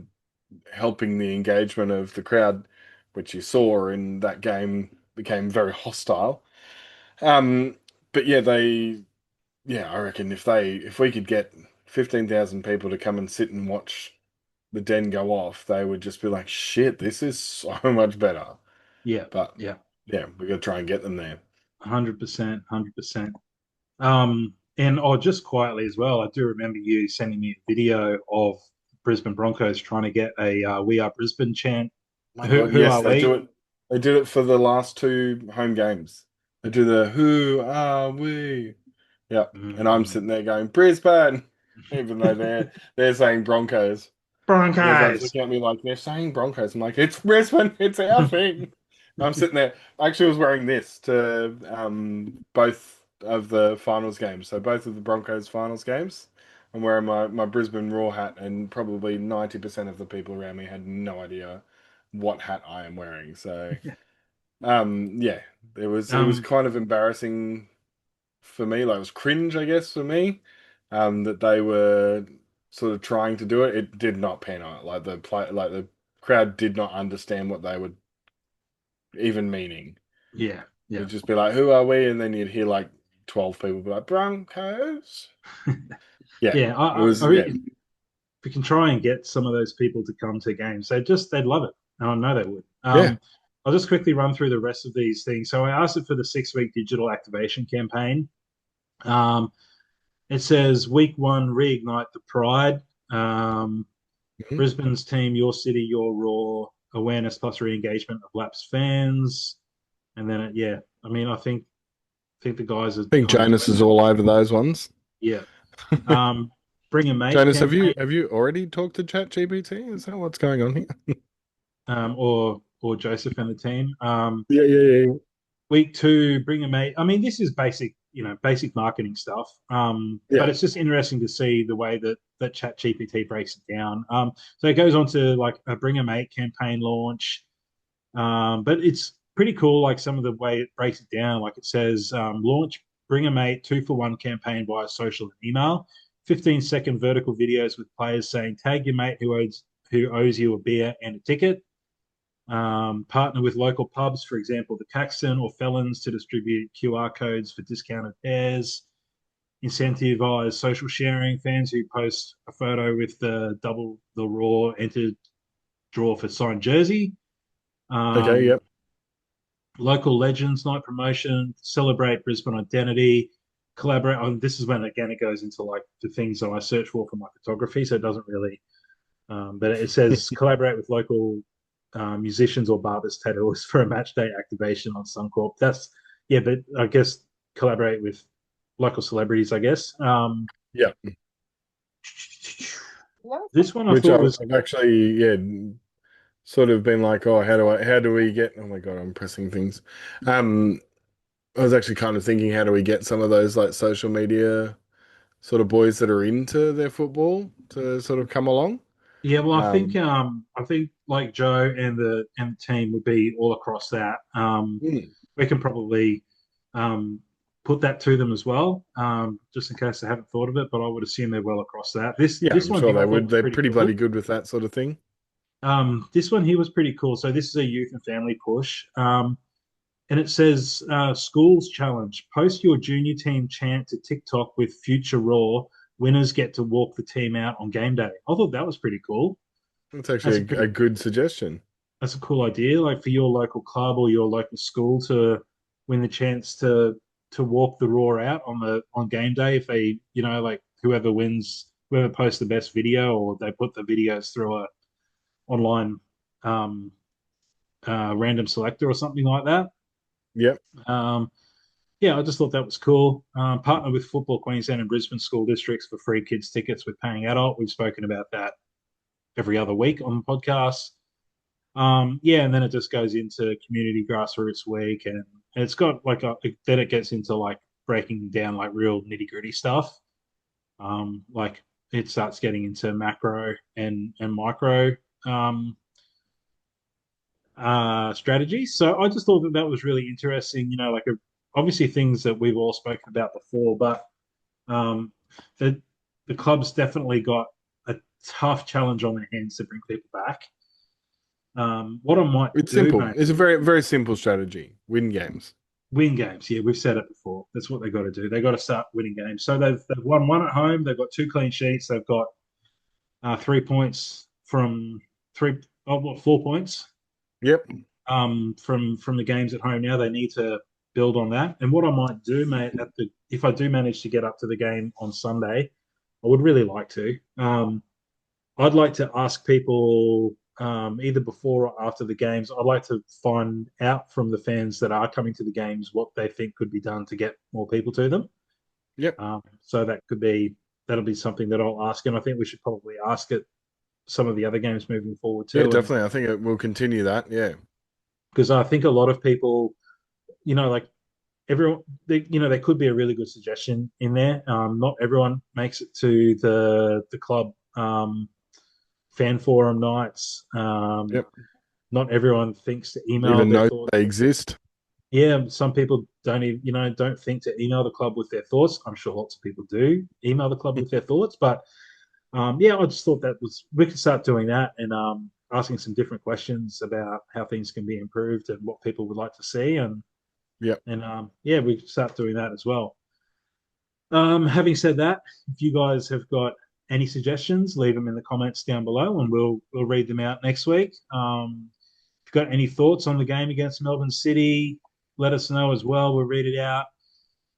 helping the engagement of the crowd, which you saw in that game became very hostile. Um, but yeah, I reckon if we could get 15,000 people to come and sit and watch the Den go off, they would just be like, shit, this is so much better. yeah, But yeah, yeah, we got to try and get them there. 100%, 100%. And just quietly as well, I do remember you sending me a video of Brisbane Broncos trying to get a "We Are Brisbane" chant. My Who God, who yes, are they do we? it. They did it for the last two home games. They do the "Who are we?" Yeah, and I'm Mm. sitting there going Brisbane, even though they're saying Broncos. And everyone's Broncos. looking at me like they're saying Broncos. I'm like, it's Brisbane, it's our thing. I'm sitting there. I actually was wearing this to both of the finals games. So both of the Broncos finals games. I'm wearing my Brisbane Roar hat, and probably 90% of the people around me had no idea what hat I am wearing. So yeah, it was Um, kind of embarrassing for me. Like it was cringe, I guess, for me, that they were sort of trying to do it. It did not pan out. Like the crowd did not understand what they were even meaning. yeah, yeah, It'd just be like, "Who are we?" And then you'd hear like 12 people be like, "Broncos." Yeah, yeah. it I was. Yeah, reckon we can try and get some of those people to come to games. They'd love it, and I know they would. yeah. I'll just quickly run through the rest of these things. So I asked it for the 6 week digital activation campaign. Um, it says week one, reignite the pride. Um, Mhm. Brisbane's team, your city, your raw awareness plus re-engagement of lapsed fans, and then yeah, I mean, I think the guys are I think kind of Jonas doing is that. all over those ones. Yeah. Bring a mate Jonas, campaign, have you already talked to ChatGPT? Is that what's going on here? or Joseph and the team. Yeah, yeah, yeah. Week two, bring a mate. I mean, this is basic, basic marketing stuff. But Yeah. it's just interesting to see the way that ChatGPT breaks it down. So it goes on to like a bring a mate campaign launch. But it's pretty cool, like some of the way it breaks it down. Like it says, launch Bring a Mate 2 for 1 campaign via social and email. 15-second vertical videos with players saying, tag your mate who owes you a beer and a ticket. Partner with local pubs, for example, the Caxton or Felons, to distribute QR codes for discounted pairs. Incentivize social sharing. Fans who post a photo with the double the Roar entered draw for signed jersey. Okay, Um, yep. Local legends night promotion. Celebrate Brisbane identity. Collaborate on. This is when again it goes into like the things that I search for my photography, so it doesn't really. But it says collaborate with local musicians or barbers tattooers for a match day activation on Suncorp. That's yeah, but I guess collaborate with local celebrities. I guess. Yeah. This one I Which thought was I've actually, yeah, sort of been like, oh, how do we get, oh my God, I'm pressing things. Um, I was actually kind of thinking, how do we get some of those like social media sort of boys that are into their football to sort of come along? yeah. Well, Um, I think like Joe and the team would be all across that. mm, We can probably um, put that to them as well, just in case they haven't thought of it. But I would assume they're well across that. This yeah, this I'm one sure here I they thought would. was They're pretty pretty bloody cool. good with that sort of thing. This one here was pretty cool. So this is a youth and family push. And it says schools challenge. Post your junior team chant to TikTok with Future Raw. Winners get to walk the team out on game day. I thought that was pretty cool. That's That's a actually a pretty good suggestion. that's a cool idea. Like for your local club or your local school to win the chance to walk the Raw out on game day if they like whoever wins, whoever posts the best video, or they put the videos through a online um, random selector or something like that. Yep. Um, yeah, I just thought that was cool. Partner with Football Queensland and Brisbane school districts for free kids tickets with paying adult. We've spoken about that every other week on the podcast. Yeah, and then it just goes into community grassroots week, and it's got like then it gets into like breaking down like real nitty gritty stuff. Like it starts getting into macro and micro um, strategies. So I just thought that that was really interesting. Obviously things that we've all spoken about before, but um, the the club's definitely got a tough challenge on their hands to bring people back. What I might It's do, simple. mate, It's a very, very simple strategy. Win games. win games. Yeah, we've said it before. That's what they've got to do. They've got to start winning games. So they've won one at home. They've got two clean sheets. They've got 3 points from three. Oh, what, 4 points Yep. from the games at home. Now they need to build on that. And what I might do, mate, if I do manage to get up to the game on Sunday, I would really like to. I'd like to ask people either before or after the games. I'd like to find out from the fans that are coming to the games what they think could be done to get more people to them. Yep. So that'll be something that I'll ask, and I think we should probably ask it some of the other games moving forward Yeah, too. And definitely. I think it will continue that. Yeah. because I think a lot of people, like everyone, there could be a really good suggestion in there. Not everyone makes it to the club fan forum nights. Yep. Not everyone thinks to email Even their know thoughts. they exist. Yeah, some people don't even, don't think to email the club with their thoughts. I'm sure lots of people do email the club with their thoughts, but yeah, I just thought that we could start doing that and asking some different questions about how things can be improved and what people would like to see, Yep. and yeah, we could start doing that as well. Having said that, if you guys have got any suggestions, leave them in the comments down below, and we'll read them out next week. If you've got any thoughts on the game against Melbourne City, let us know as well. We'll read it out.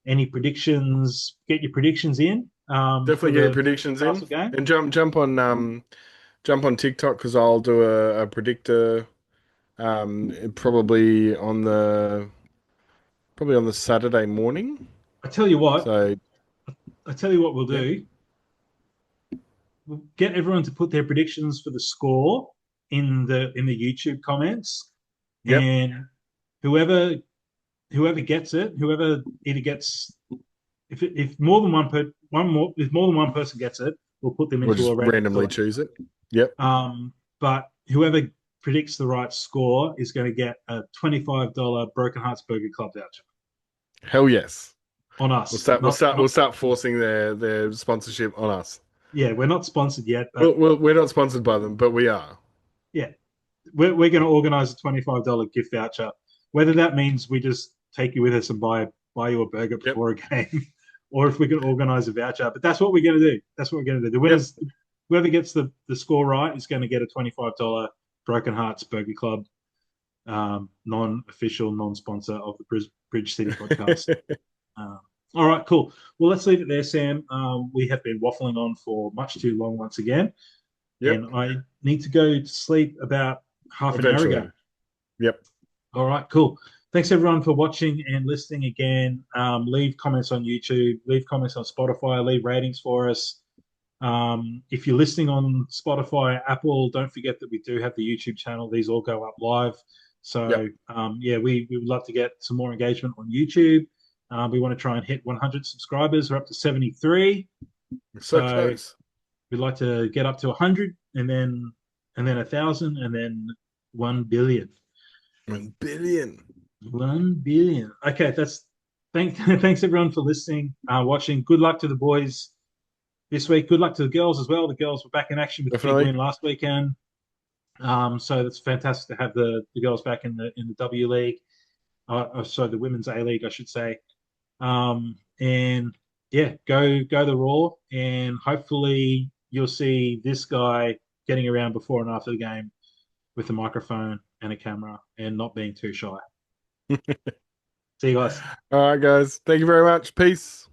Any predictions? Get your predictions in for Definitely get your the predictions in Newcastle game. and jump on TikTok because I'll do a predictor probably on the Saturday morning. I tell you what. So I tell you what we'll yep. do. We'll get everyone to put their predictions for the score in the YouTube comments, Yep. and whoever whoever gets it, whoever either gets if more than if more than one person gets it, we'll put them We'll into just a random randomly selection. choose it. Yep. But whoever predicts the right score is going to get a $25 Broken Hearts Burger Club voucher. Hell yes. on We'll us. start. We'll Not start. We'll not start forcing their sponsorship on us. yeah, we're not sponsored yet, but We're not sponsored by them, but we are. yeah, we're going to organize a $25 gift voucher. Whether that means we just take you with us and buy you a burger Yep. before a game, or if we can organize a voucher. But that's what we're going to do. That's what we're going to do. The Yep. winners, whoever gets the score right, is going to get a $25 Broken Hearts Burger Club non-official, non-sponsor of the Bridge City podcast. Uh, all right, cool. Well, let's leave it there, Sam. We have been waffling on for much too long once again, Yep. and I need to go to sleep about half an hour ago. Eventually. Yep. All right, cool. Thanks everyone for watching and listening again. Leave comments on YouTube, leave comments on Spotify, leave ratings for us. If you're listening on Spotify, Apple, don't forget that we do have the YouTube channel. These all go up live. So, Yep. yeah, we would love to get some more engagement on YouTube. We want to try and hit 100 subscribers. We're up to 73. So So close. we'd like to get up to 100 and then 1,000 and then 1 billion. 1 billion. 1 billion. Okay, thanks everyone for listening, watching. Good luck to the boys this week. Good luck to the girls as well. The girls were back in action with a big Definitely. win last weekend. So that's fantastic to have the girls back in the W League. So the women's A League, I should say. And yeah, go the Roar, and hopefully you'll see this guy getting around before and after the game with a microphone and a camera and not being too shy. See you guys. All right, guys. Thank you very much. Peace.